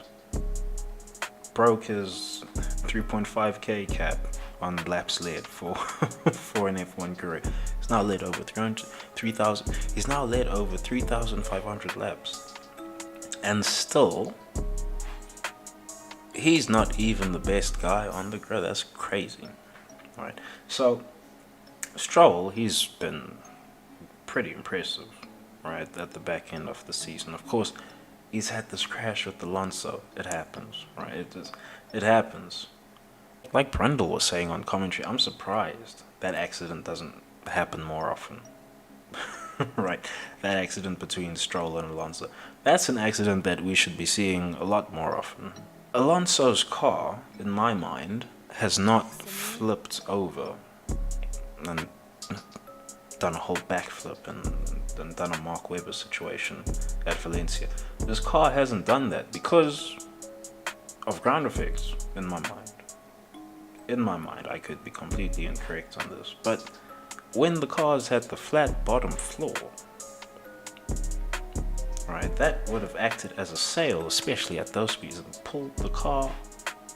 S1: broke his 3.5k cap on laps led for an F1 career. He's now led over 3,000. He's now led over 3,500 laps. And still, he's not even the best guy on the grid. That's crazy. Alright, so Stroll, he's been pretty impressive, right, at the back end of the season. Of course, he's had this crash with Alonso. It happens, right? It happens. Like Brundle was saying on commentary, I'm surprised that accident doesn't happen more often. Right, that accident between Stroll and Alonso. That's an accident that we should be seeing a lot more often. Alonso's car, in my mind, has not flipped over. And done a whole backflip and done a Mark Webber situation at Valencia. This car hasn't done that because of ground effects, in my mind. In my mind, I could be completely incorrect on this, but when the cars had the flat bottom floor, right, that would have acted as a sail, especially at those speeds, and pulled the car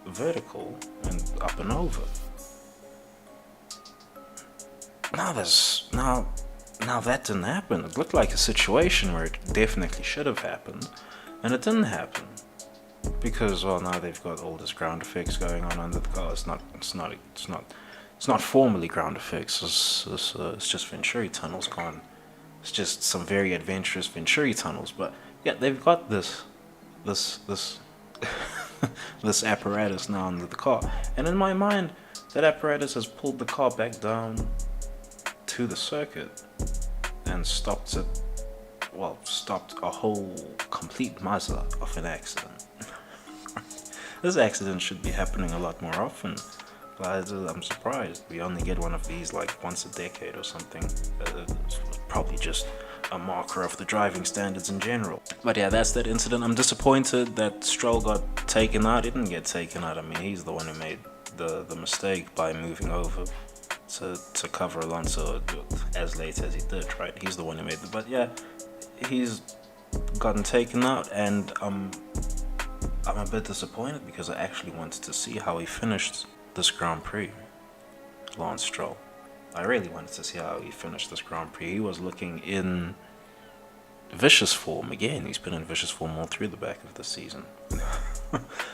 S1: vertical and up and over. Now that didn't happen. It looked like a situation where it definitely should have happened, and it didn't happen because, well, now they've got all this ground effects going on under the car. It's not formally ground effects. It's just Venturi tunnels gone. It's just some very adventurous Venturi tunnels. But yeah, they've got this this apparatus now under the car, and in my mind, that apparatus has pulled the car back down to the circuit and stopped a whole complete mazza of an accident. This accident should be happening a lot more often, but I'm surprised we only get one of these like once a decade or something. It's probably just a marker of the driving standards in general. But yeah, that's that incident. I'm disappointed that Stroll got taken out. He didn't get taken out. I mean, he's the one who made the mistake by moving over to cover Alonso as late as he did, right? He's the one who made it. But yeah, he's gotten taken out, and I'm a bit disappointed because I actually wanted to see how he finished this Grand Prix, Lance Stroll. I really wanted to see how he finished this Grand Prix. He was looking in vicious form again. He's been in vicious form all through the back of the season.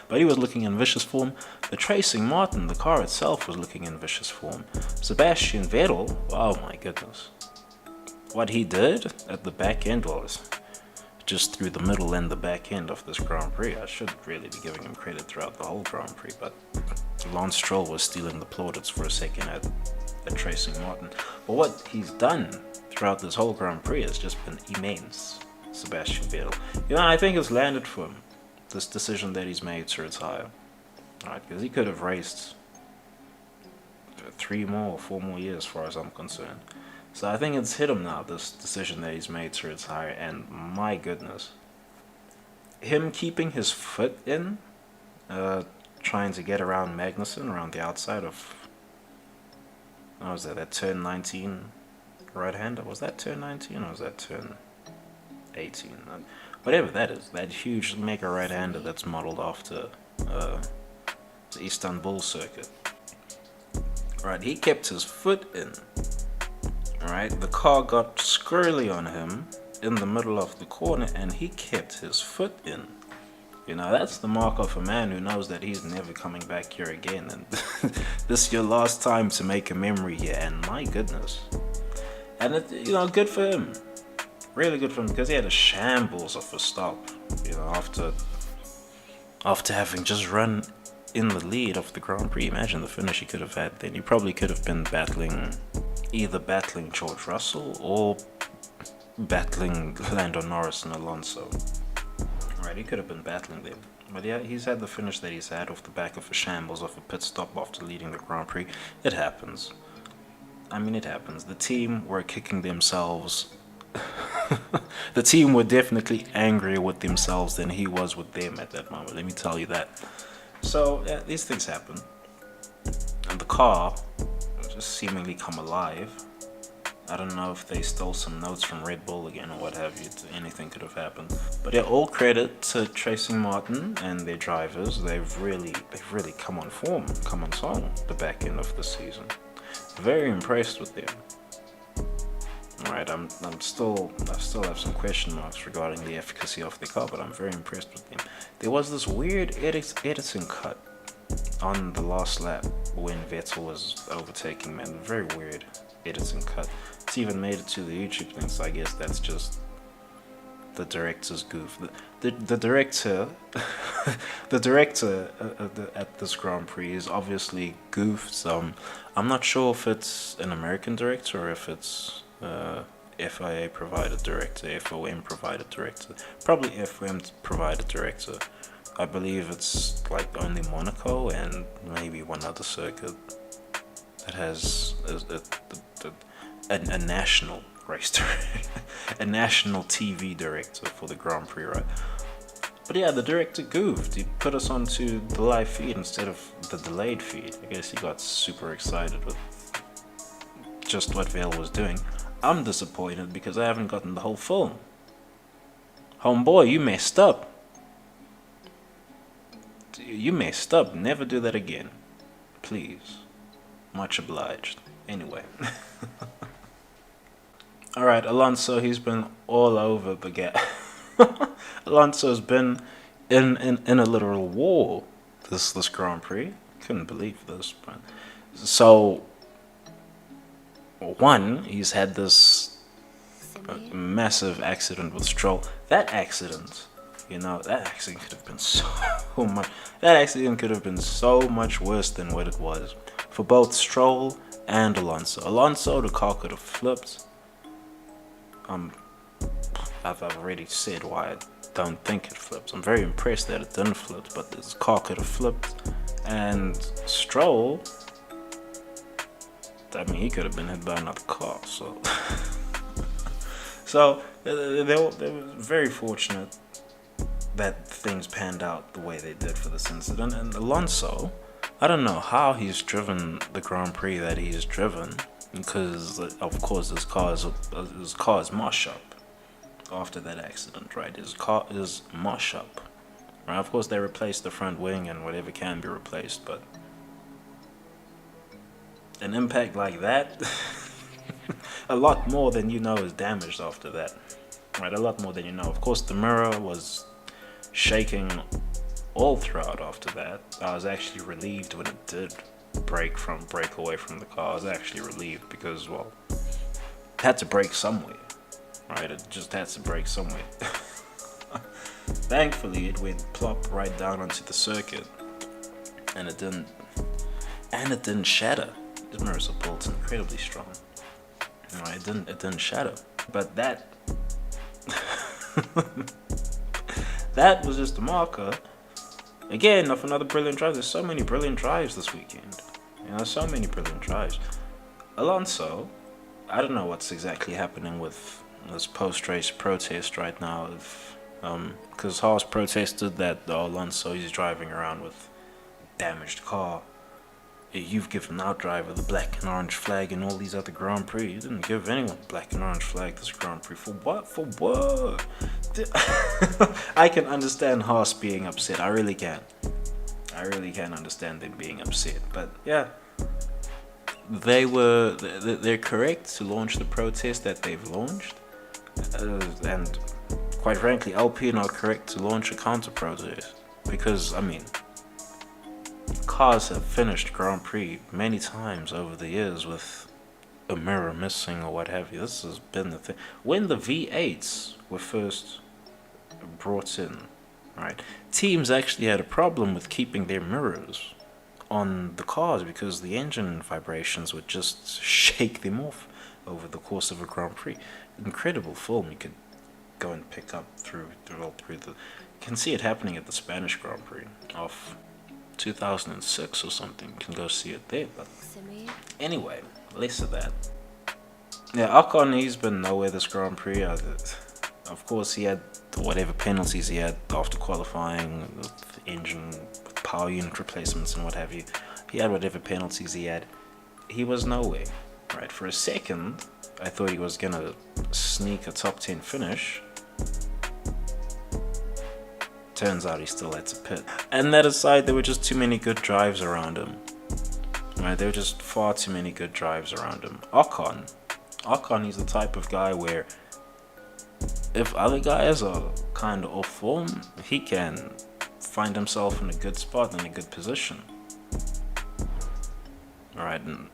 S1: But he was looking in vicious form. The Tracing Martin, the car itself, was looking in vicious form. Sebastian Vettel, oh my goodness. What he did at the back end was just through the middle and the back end of this Grand Prix. I should really be giving him credit throughout the whole Grand Prix, but Lance Stroll was stealing the plaudits for a second at Tracing Martin. But what he's done throughout this whole Grand Prix has just been immense, Sebastian Vettel. You know, I think it's landed for him, this decision that he's made to retire. Right, because he could have raced 3 more or 4 more years as far as I'm concerned. So I think it's hit him now, this decision that he's made to retire, and my goodness. Him keeping his foot in, trying to get around Magnussen around the outside of, what was that turn 19 right-hander? Was that turn 19 or was that turn 18? Whatever that is, that huge mega right-hander that's modeled after the Istanbul circuit. Right, he kept his foot in. Right, the car got squirrely on him in the middle of the corner, and he kept his foot in. You know, that's the mark of a man who knows that he's never coming back here again, and this is your last time to make a memory here, and my goodness. And it, you know, good for him. Really good for him, because he had a shambles of a stop, you know, after having just run in the lead of the Grand Prix. Imagine the finish he could have had then. He probably could have been either battling George Russell or battling Lando Norris and Alonso. Right, he could have been battling them. But yeah, he's had the finish that he's had off the back of a shambles of a pit stop after leading the Grand Prix. It happens. I mean, it happens. The team were kicking themselves. The team were definitely angrier with themselves than he was with them at that moment. Let me tell you that. So yeah, these things happen. And the car just seemingly come alive. I don't know if they stole some notes from Red Bull again or what have you. Anything could have happened. But yeah, all credit to Tracing Martin and their drivers. They've really come on form, come on song the back end of the season. Very impressed with them. Alright, I still have some question marks regarding the efficacy of the car, but I'm very impressed with them. There was this weird editing cut on the last lap when Vettel was overtaking, man. Very weird editing cut. It's even made it to the YouTube thing, so I guess that's just the director's goof. The director, the director at this Grand Prix is obviously goofed. I'm not sure if it's an American director or if it's FIA provided director, FOM provided director, probably FOM provided director. I believe it's like only Monaco and maybe one other circuit that has a national race director, a national TV director for the Grand Prix, right? But yeah, the director goofed. He put us onto the live feed instead of the delayed feed. I guess he got super excited with just what Vale was doing. I'm disappointed because I haven't gotten the whole film. Homeboy, you messed up. You messed up. Never do that again. Please. Much obliged. Anyway. Alright, Alonso, he's been all over the gap. Alonso's been in a literal war this Grand Prix. Couldn't believe this. But so, one, he's had this massive accident with Stroll. That accident, that accident could have been so much. That accident could have been so much worse than what it was for both Stroll and Alonso. Alonso, the car could have flipped. I've already said why I don't think it flipped. I'm very impressed that it didn't flip, but this car could have flipped. And Stroll, I mean, he could have been hit by another car. So, they were very fortunate that things panned out the way they did for this incident. And Alonso, I don't know how he's driven the Grand Prix that he's driven, because of course his car is mosh up after that accident, right? His car is mosh up, right? Of course they replaced the front wing and whatever can be replaced, but an impact like that, a lot more than is damaged after that, right? A lot more than Of course the mirror was shaking all throughout after that. I was actually relieved when it did break away from the car. I was actually relieved because, well, it had to break somewhere, right? It just had to break somewhere. Thankfully, it went plop right down onto the circuit, and it didn't shatter. The mirrors are built incredibly strong. Right? It didn't shatter, but that that was just a marker. Again, of another brilliant drive. There's so many brilliant drives this weekend. So many brilliant drives. Alonso, I don't know what's exactly happening with this post-race protest right now. Because Haas protested that Alonso is driving around with damaged car. You've given our driver the black and orange flag in all these other Grand Prix. You didn't give anyone the black and orange flag this Grand Prix. For what? For what? I can understand Haas being upset. I really can. I really can understand them being upset. But yeah, they're correct to launch the protest that they've launched. And quite frankly, Alpine are correct to launch a counter-protest. Because, I mean, cars have finished Grand Prix many times over the years with a mirror missing or what have you. This has been the thing. When the V8s were first brought in, right, teams actually had a problem with keeping their mirrors on the cars because the engine vibrations would just shake them off over the course of a Grand Prix. Incredible film you could go and pick up through the. You can see it happening at the Spanish Grand Prix of 2006 or something. You can go see it there. But anyway, less of that. Yeah, Ocon, he's been nowhere this Grand Prix. Of course, he had whatever penalties he had after qualifying with engine, with power unit replacements and what have you. He had whatever penalties he had. He was nowhere. Right, for a second, I thought he was gonna sneak a top 10 finish. Turns out he still had to pit. And that aside, there were just too many good drives around him. Right, there were just far too many good drives around him. Ocon, he's the type of guy where if other guys are kind of off form, he can find himself in a good spot, in a good position. Alright, and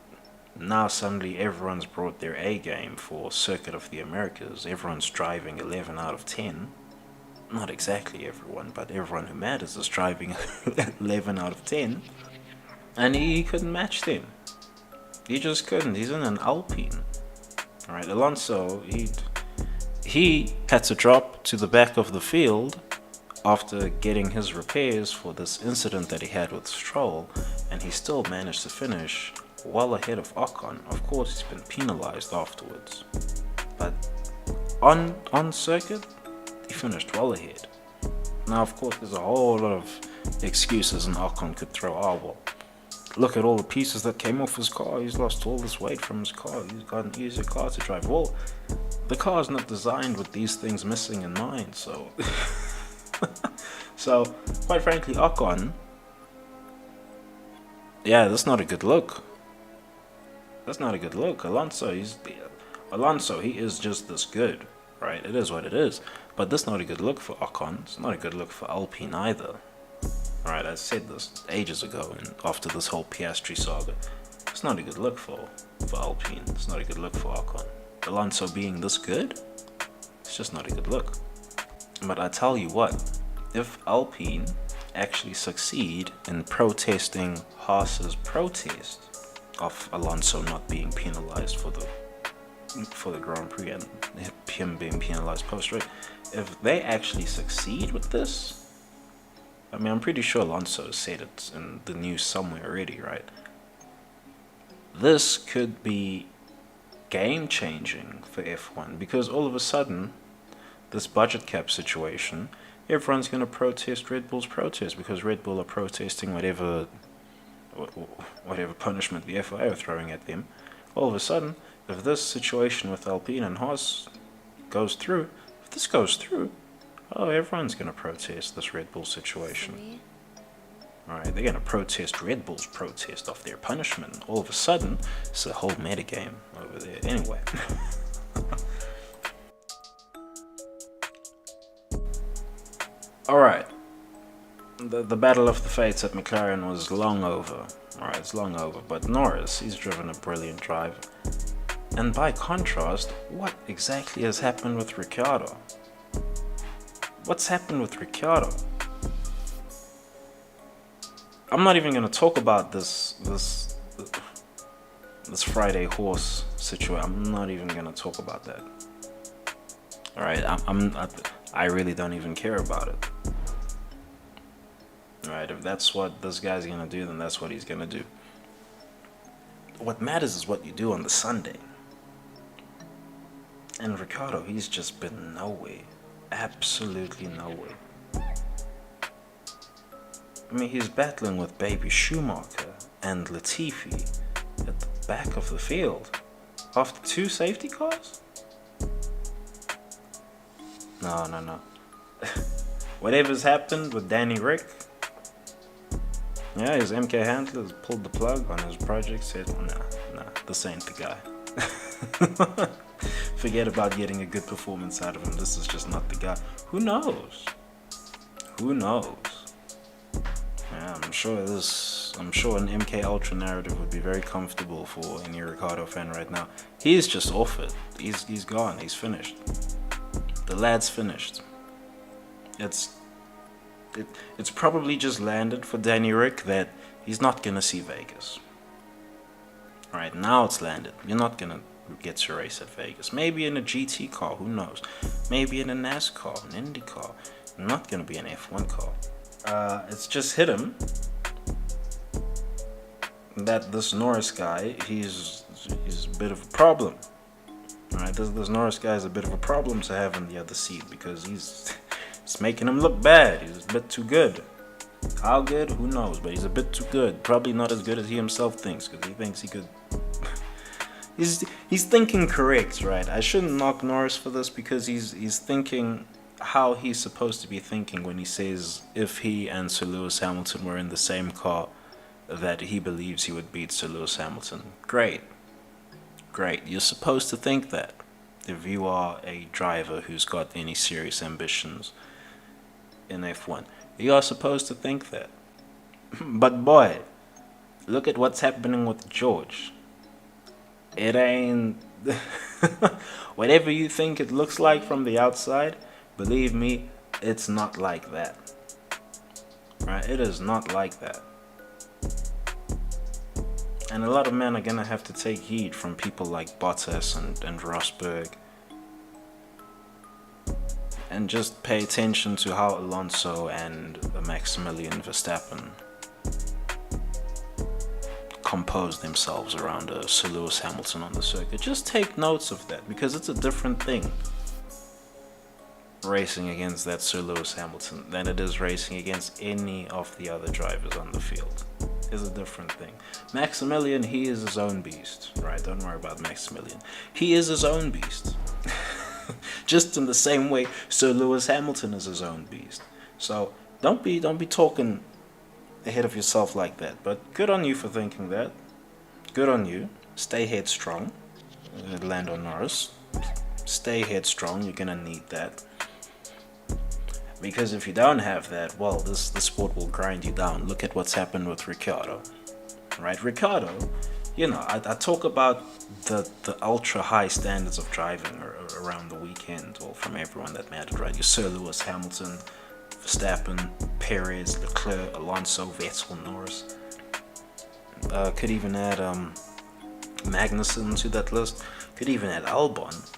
S1: now suddenly everyone's brought their A game for Circuit of the Americas. Everyone's driving 11 out of 10. Not exactly everyone, but everyone who matters is driving 11 out of 10. And he couldn't match them. He just couldn't. He's in an Alpine. Alright, Alonso, he had to drop to the back of the field after getting his repairs for this incident that he had with Stroll, and he still managed to finish well ahead of Ocon. Of course, he's been penalized afterwards, but on circuit, he finished well ahead. Now, of course, there's a whole lot of excuses and Ocon could throw. Oh, well, look at all the pieces that came off his car. He's lost all this weight from his car. He's got an easier car to drive. Well, the car is not designed with these things missing in mind, so... So, quite frankly, Ocon... Yeah, that's not a good look. That's not a good look. Alonso, he is just this good, right? It is what it is. But that's not a good look for Ocon. It's not a good look for Alpine either. Alright, I said this ages ago, and after this whole Piastri saga, it's not a good look for Alpine. It's not a good look for Ocon. Alonso being this good, it's just not a good look. But I tell you what, if Alpine actually succeed in protesting Haas's protest of Alonso not being penalized for the Grand Prix and him being penalized post-race, if they actually succeed with this, I mean, I'm pretty sure Alonso said it in the news somewhere already, right? This could be game-changing for F1, because all of a sudden, this budget cap situation, everyone's going to protest Red Bull's protest, because Red Bull are protesting whatever punishment the FIA are throwing at them. All of a sudden, if this situation with Alpine and Haas goes through, if this goes through, oh, everyone's going to protest this Red Bull situation. Alright, they're going to protest Red Bull's protest of their punishment. All of a sudden, it's a whole metagame over there. Anyway. Alright. The battle of the fates at McLaren was long over. Alright, it's long over. But Norris, he's driven a brilliant drive. And by contrast, what exactly has happened with Ricciardo? What's happened with Ricciardo? I'm not even going to talk about this Friday horse situation. I'm not even going to talk about that. All right, I really don't even care about it. All right, if that's what this guy's going to do, then that's what he's going to do. What matters is what you do on the Sunday. And Ricciardo, he's just been nowhere. Absolutely nowhere. I mean, he's battling with baby Schumacher and Latifi at the back of the field after 2 safety cars? No. Whatever's happened with Danny Rick, yeah, his MK handlers pulled the plug on his project, said, nah, this ain't the guy. Forget about getting a good performance out of him. This is just not the guy. Who knows? Who knows? Yeah, I'm sure an MK Ultra narrative would be very comfortable for any Ricciardo fan right now. He's just off it. He's gone. He's finished. The lad's finished. It's probably just landed for Danny Rick that he's not gonna see Vegas. Alright, now it's landed. You're not gonna get to race at Vegas. Maybe in a GT car, who knows? Maybe in a NASCAR, an Indy car. Not gonna be an F1 car. It's just hit him that this Norris guy, he's a bit of a problem. Alright, this Norris guy is a bit of a problem to have in the other seat, because it's making him look bad. He's a bit too good. How good? Who knows? But he's a bit too good. Probably not as good as he himself thinks, because he thinks he could. He's thinking correct, right? I shouldn't knock Norris for this, because he's thinking how he's supposed to be thinking when he says if he and Sir Lewis Hamilton were in the same car, that he believes he would beat Sir Lewis Hamilton. Great. You're supposed to think that if you are a driver who's got any serious ambitions in F1. You are supposed to think that. But boy, look at what's happening with George. It ain't... Whatever you think it looks like from the outside, believe me, it's not like that. Right? It is not like that. And a lot of men are gonna have to take heed from people like Bottas and Rosberg. And just pay attention to how Alonso and Maximilian Verstappen compose themselves around Sir Lewis Hamilton on the circuit. Just take notes of that, because it's a different thing racing against that Sir Lewis Hamilton than it is racing against any of the other drivers on the field. It's a different thing. Maximilian, he is his own beast, right? Don't worry about Maximilian. He is his own beast. Just in the same way Sir Lewis Hamilton is his own beast. So don't be talking ahead of yourself like that. But good on you for thinking that. Good on you. Stay headstrong. Lando Norris. Stay headstrong. You're gonna need that. Because if you don't have that, well, the sport will grind you down. Look at what's happened with Ricciardo, right? Ricciardo, you know, I talk about the ultra high standards of driving around the weekend, or from everyone that mattered, right? Your Sir Lewis Hamilton, Verstappen, Perez, Leclerc, Alonso, Vettel, Norris. Could even add Magnussen to that list. Could even add Albon.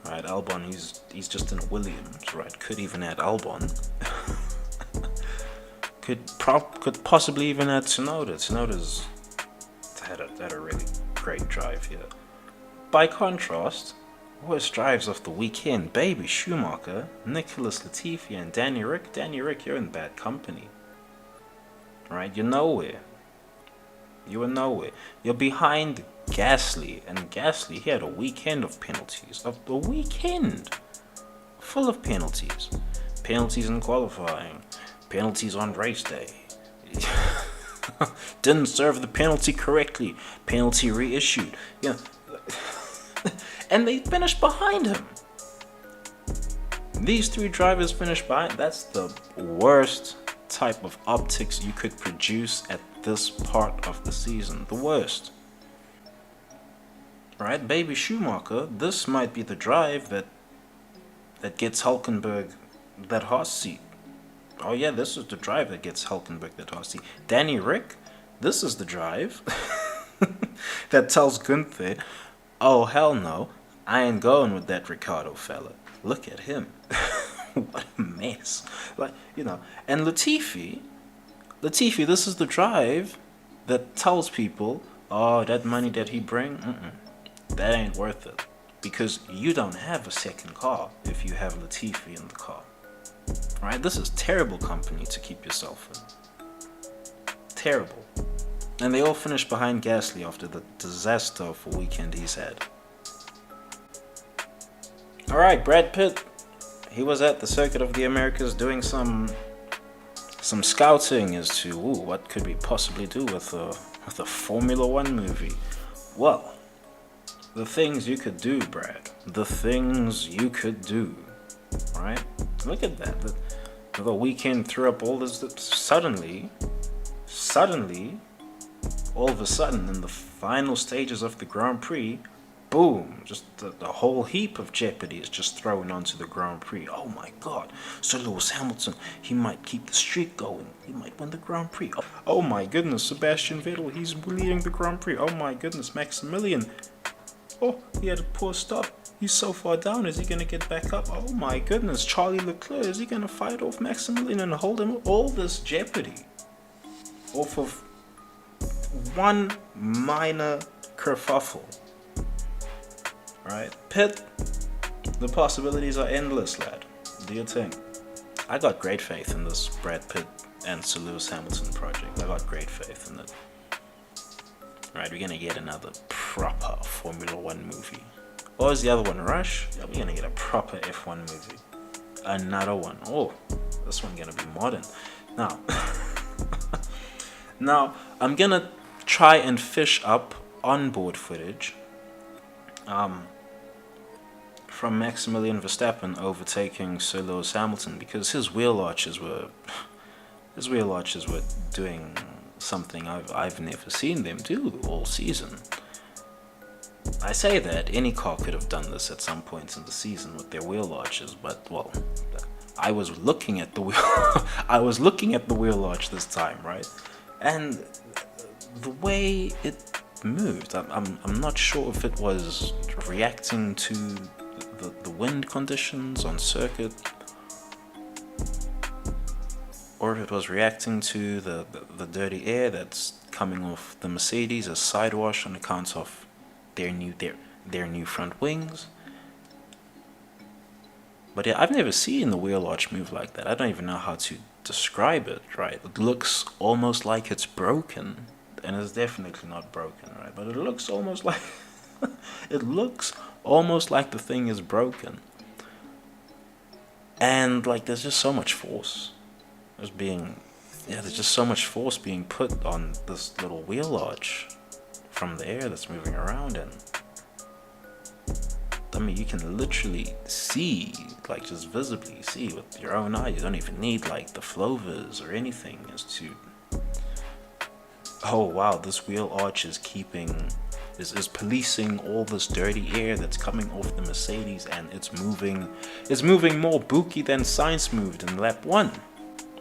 S1: Right, Albon, he's just in a Williams, right? Could even add Albon. could possibly even add Tsunoda. Tsunoda's had a really great drive here. By contrast, worst drives of the weekend: Baby Schumacher, Nicholas Latifi, and Danny Rick. Danny Rick, you're in bad company. Right, you're nowhere. You were nowhere. You're behind Gasly, and Gasly, he had a weekend of penalties. A weekend full of penalties. Penalties in qualifying. Penalties on race day. Didn't serve the penalty correctly. Penalty reissued. Yeah. And they finished behind him. These three drivers finished behind. That's the worst type of optics you could produce at this part of the season. The worst. Right, Baby Schumacher, this might be the drive that gets Hulkenberg that Haas seat. Oh yeah, this is the drive that gets Hulkenberg that Haas seat. Danny Rick, this is the drive that tells Gunther, oh hell no, I ain't going with that Ricciardo fella. Look at him. What a mess. Like, you know, and Latifi, this is the drive that tells people, oh, that money that he bring, that ain't worth it. Because you don't have a second car if you have Latifi in the car. Right? This is terrible company to keep yourself in. Terrible. And they all finished behind Gasly after the disaster of a weekend he's had. Alright, Brad Pitt. He was at the Circuit of the Americas doing some scouting as to what could we possibly do with a Formula One movie. Well, the things you could do, Brad. The things you could do. Right? Look at that. The weekend threw up all this. Suddenly, all of a sudden, in the final stages of the Grand Prix, boom, just the whole heap of jeopardy is just thrown onto the Grand Prix. Oh my God, Sir Lewis Hamilton, he might keep the streak going. He might win the Grand Prix. Oh my goodness, Sebastian Vettel, he's leading the Grand Prix. Oh my goodness, Maximilian. Oh, he had a poor stop. He's so far down. Is he going to get back up? Oh my goodness, Charlie Leclerc, is he going to fight off Maximilian and hold him? All this jeopardy off of one minor kerfuffle. Right? Pitt, the possibilities are endless, lad. Do your thing. I got great faith in this Brad Pitt and Sir Lewis Hamilton project. I got great faith in it. Right, we're gonna get another proper Formula One movie. What was the other one? Rush? Yeah, we're gonna get a proper F1 movie. Another one. Oh, this one gonna be modern. Now, I'm gonna try and fish up onboard footage from Maximilian Verstappen overtaking Sir Lewis Hamilton, because his wheel arches were doing something I've never seen them do all season. I say that any car could have done this at some point in the season with their wheel arches, but well, I was looking at the wheel arch this time, right? And the way it moved, I'm not sure if it was reacting to the wind conditions on circuit, or if it was reacting to the dirty air that's coming off the Mercedes as sidewash on account of their new front wings. But yeah, I've never seen the wheel arch move like that. I don't even know how to describe it, right? It looks almost like it's broken, and it's definitely not broken, right? But it looks almost like it looks almost like the thing is broken. And like there's just so much force. There's just so much force being put on this little wheel arch from the air that's moving around, and I mean, you can literally see, like just visibly see with your own eye. You don't even need like the flovers or anything as to, oh wow, this wheel arch is policing all this dirty air that's coming off the Mercedes, and it's moving more booky than Sainz moved in lap 1.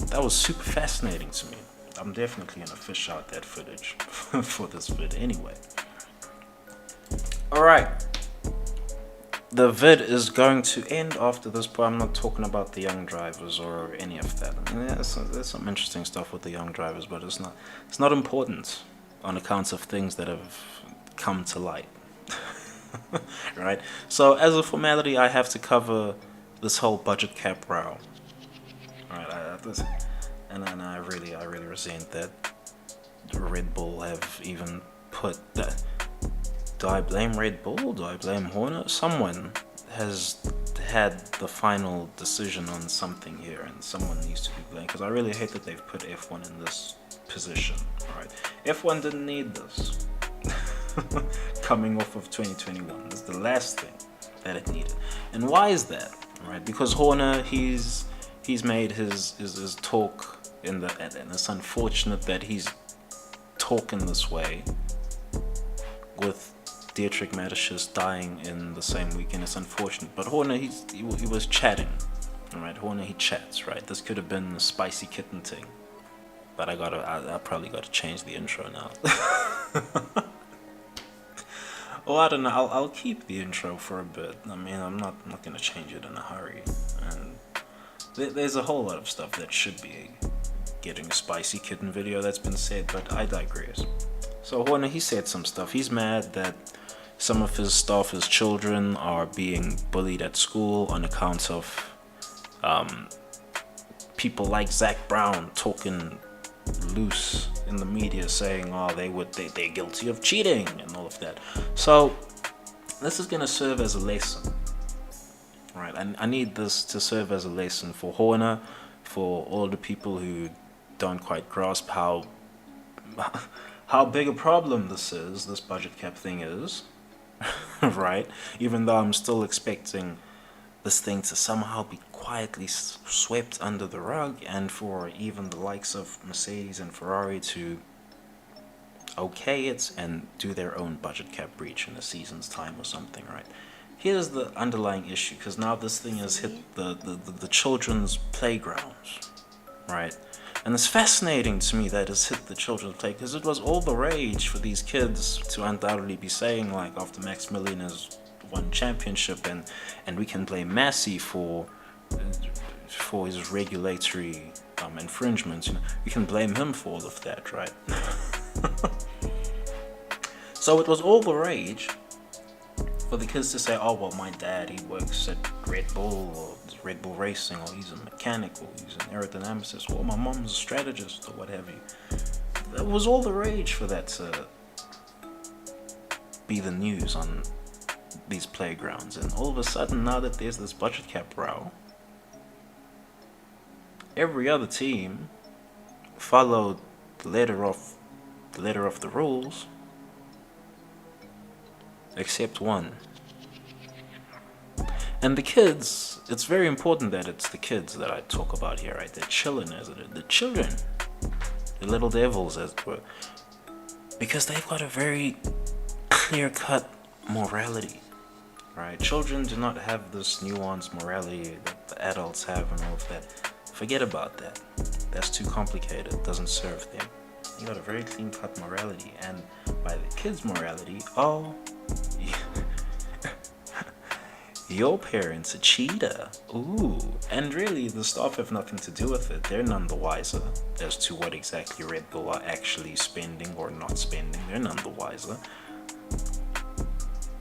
S1: That was super fascinating to me. I'm definitely gonna fish out that footage for this vid anyway. Alright. The vid is going to end after this, but I'm not talking about the young drivers or any of that. I mean, there's some interesting stuff with the young drivers, but it's not important on account of things that have come to light. Right? So as a formality, I have to cover this whole budget cap row. Alright, and I really resent that Red Bull have even put that. Do I blame Red Bull? Do I blame Horner? Someone has had the final decision on something here, and someone needs to be blamed, because I really hate that they've put F1 in this position. Alright, F1 didn't need this. Coming off of 2021, this is the last thing that it needed. And why is that? Alright, because Horner, he's made his talk and it's unfortunate that he's talking this way with Dietrick Mateschitz dying in the same weekend. It's unfortunate, but Horner he was chatting. Alright, Horner, he chats, right? This could have been the spicy kitten thing, but I probably gotta change the intro now. Oh, I don't know. I'll keep the intro for a bit. I mean, I'm not gonna change it in a hurry. And there's a whole lot of stuff that should be getting a spicy kitten video that's been said, but I digress. So Horner, he said some stuff. He's mad that some of his staff, his children, are being bullied at school on account of people like Zach Brown talking loose in the media, saying, oh, they're guilty of cheating and all of that. So this is gonna serve as a lesson, right? I need this to serve as a lesson for Horner, for all the people who don't quite grasp how big a problem this budget cap thing is. Right? Even though I'm still expecting this thing to somehow be quietly swept under the rug, and for even the likes of Mercedes and Ferrari to okay it and do their own budget cap breach in a season's time or something, right? Here's the underlying issue, because now this thing has hit the children's playgrounds, right? And it's fascinating to me that it's hit the children's play, because it was all the rage for these kids to undoubtedly be saying, like, after Maximilian has won championship and we can blame Massey for his regulatory infringements, you know, we can blame him for all of that, right? So it was all the rage for the kids to say, oh, well, my dad, he works at Red Bull or Red Bull Racing, or he's a mechanic, or he's an aerodynamicist, or my mom's a strategist, or what have you. It was all the rage for that to be the news on these playgrounds. And all of a sudden, now that there's this budget cap row, every other team followed the letter of the rules, except one. And the kids, it's very important that it's the kids that I talk about here, right? They're children, the children, the little devils, as it were, because they've got a very clear-cut morality, right? Children do not have this nuanced morality that the adults have and all of that. Forget about that. That's too complicated. It doesn't serve them. You got a very clean-cut morality, and by the kids' morality, oh, Your parents a cheater. Ooh. And really, the staff have nothing to do with it. They're none the wiser as to what exactly Red Bull are actually spending or not spending. They're none the wiser.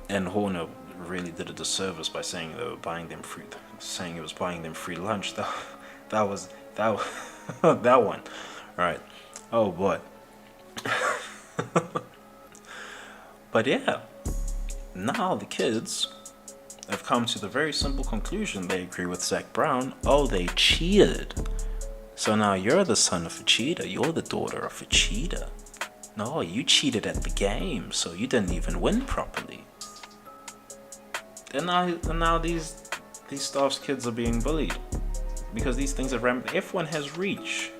S1: And Horner really did a disservice by saying they were buying them free, saying it was buying them free lunch. That was that one. All right. Oh boy. But yeah, now the kids have come to the very simple conclusion. They agree with Zach Brown. Oh, they cheated. So now you're the son of a cheater. You're the daughter of a cheater. No, you cheated at the game, so you didn't even win properly. And now these staff's kids are being bullied because these things are rampant. F1 has reach.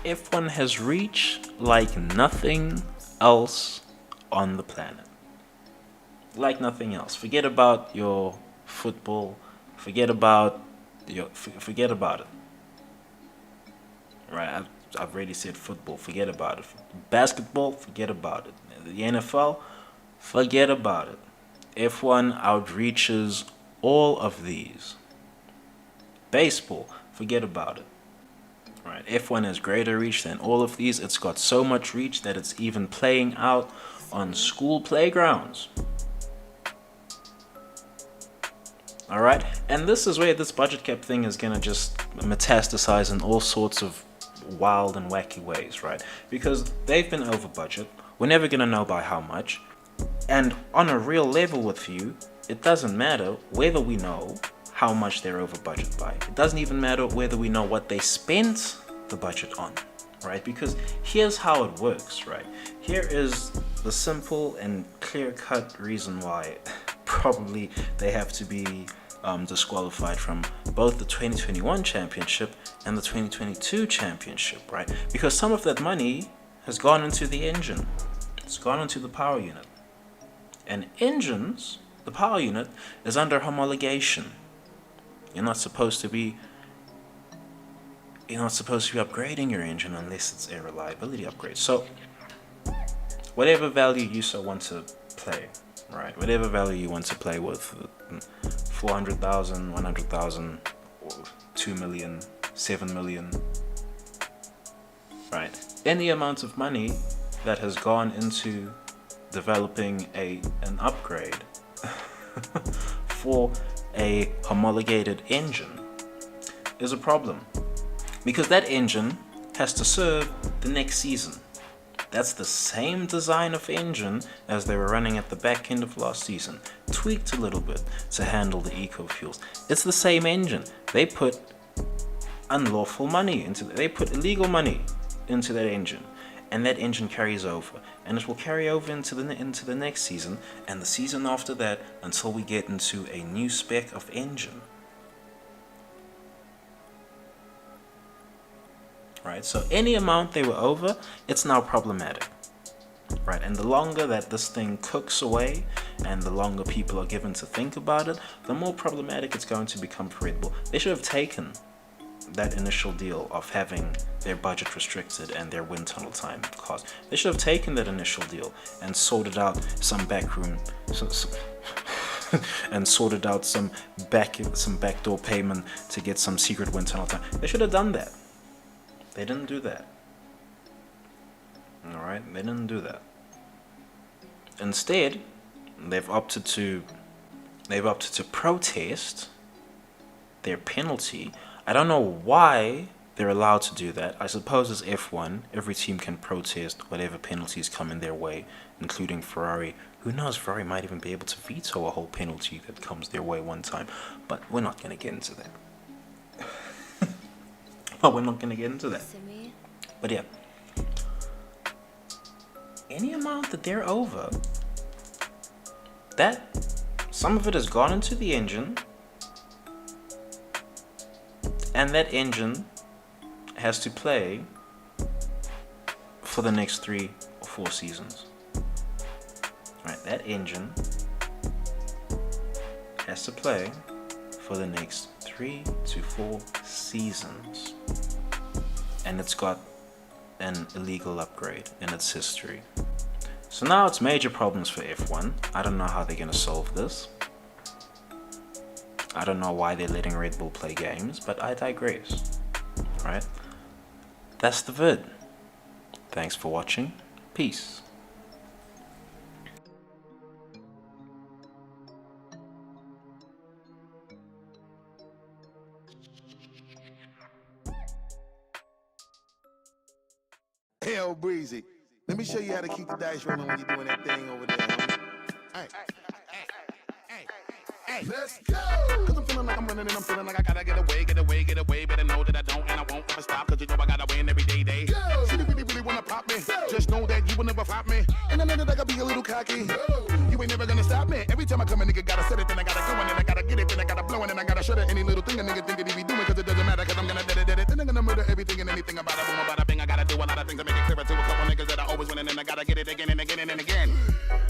S1: F1 has reach like nothing else on the planet. Like nothing else. Forget about your football. Forget about it. Right? I've already said football. Forget about it. Basketball. Forget about it. The NFL. Forget about it. F1 outreaches all of these. Baseball. Forget about it. Right? F1 has greater reach than all of these. It's got so much reach that it's even playing out on school playgrounds. Alright? And this is where this budget cap thing is going to just metastasize in all sorts of wild and wacky ways, right? Because they've been over budget. We're never going to know by how much. And on a real level with you, it doesn't matter whether we know how much they're over budget by. It doesn't even matter whether we know what they spent the budget on, right? Because here's how it works, right? Here is the simple and clear-cut reason why probably they have to be disqualified from both the 2021 championship and the 2022 championship, right? Because some of that money has gone into the engine. It's gone into the power unit. And engines, the power unit, is under homologation. You're not supposed to be upgrading your engine unless it's a reliability upgrade. So whatever value you so want to play, right? Whatever value you want to play with, 400,000, 100,000, 2 million, 7 million, right? Any amount of money that has gone into developing an upgrade for a homologated engine is a problem, because that engine has to serve the next season. That's the same design of engine as they were running at the back end of last season, tweaked a little bit to handle the eco fuels. It's the same engine. They put unlawful money they put illegal money into that engine, and that engine carries over, and it will carry over into the next season and the season after that until we get into a new spec of engine. Right? So any amount they were over, it's now problematic. Right? And the longer that this thing cooks away and the longer people are given to think about it, the more problematic it's going to become for Red Bull. They should have taken that initial deal of having their budget restricted and their wind tunnel time cost. They should have taken that initial deal and sorted out some backroom and sorted out some backdoor payment to get some secret wind tunnel time. They should have done that. They didn't do that. All right, they didn't do that. Instead, they've opted to protest their penalty. I don't know why they're allowed to do that. I suppose as F1, every team can protest whatever penalties come in their way, including Ferrari. Who knows, Ferrari might even be able to veto a whole penalty that comes their way one time. But we're not going to get into that. But yeah. Any amount that they're over, that some of it has gone into the engine, and that engine has to play for the next 3 or 4 seasons. Right, that engine has to play for the next 3 to 4 seasons. And it's got an illegal upgrade in its history. So now it's major problems for F1. I don't know how they're going to solve this. I don't know why they're letting Red Bull play games, but I digress. Right? That's the vid. Thanks for watching. Peace.
S2: Hell breezy. Let me show you how to keep the dice rolling when you're doing that thing over there. Hey. Let's go! Cause I'm feeling like I'm running and I'm feeling like I gotta get away. Better know that I don't and I won't ever stop. Cause you know I gotta win every day. Go! See, you really wanna pop me. Go! Just know that you will never flop me. And I know that I gotta be a little cocky. Go! You ain't never gonna stop me. Every time I come a nigga gotta set it, then I gotta go, and then I gotta get it, then I gotta blow, and then I gotta shut it. Any little thing a nigga think that he be doing, cause it doesn't matter, cause I'm gonna dead it. Then I'm gonna murder everything and anything about it. Boom, about a bing. I gotta do a lot of things to make it clearer to a couple niggas that I always win, and then I gotta get it again and again and again.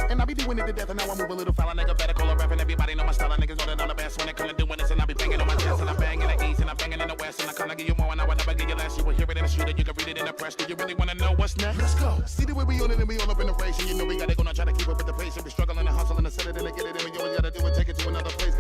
S2: And I be doing it to death, and now I move a little foul. Nigga better call a rap, and everybody know my style. Niggas know that I'm the best when it comes to doing this, and I be banging on my chest, and I'm banging in the east, and I'm banging in the west, and I come to give you more, and I will never give you less. You will hear it in the street, or you can read it in the press. Do you really wanna know what's next? Let's go. See the way we on it, and we all up in the race, and you know we gotta go now try to keep up with the pace, and we struggling and hustling and set it and get it, and we always gotta do it, take it to another place.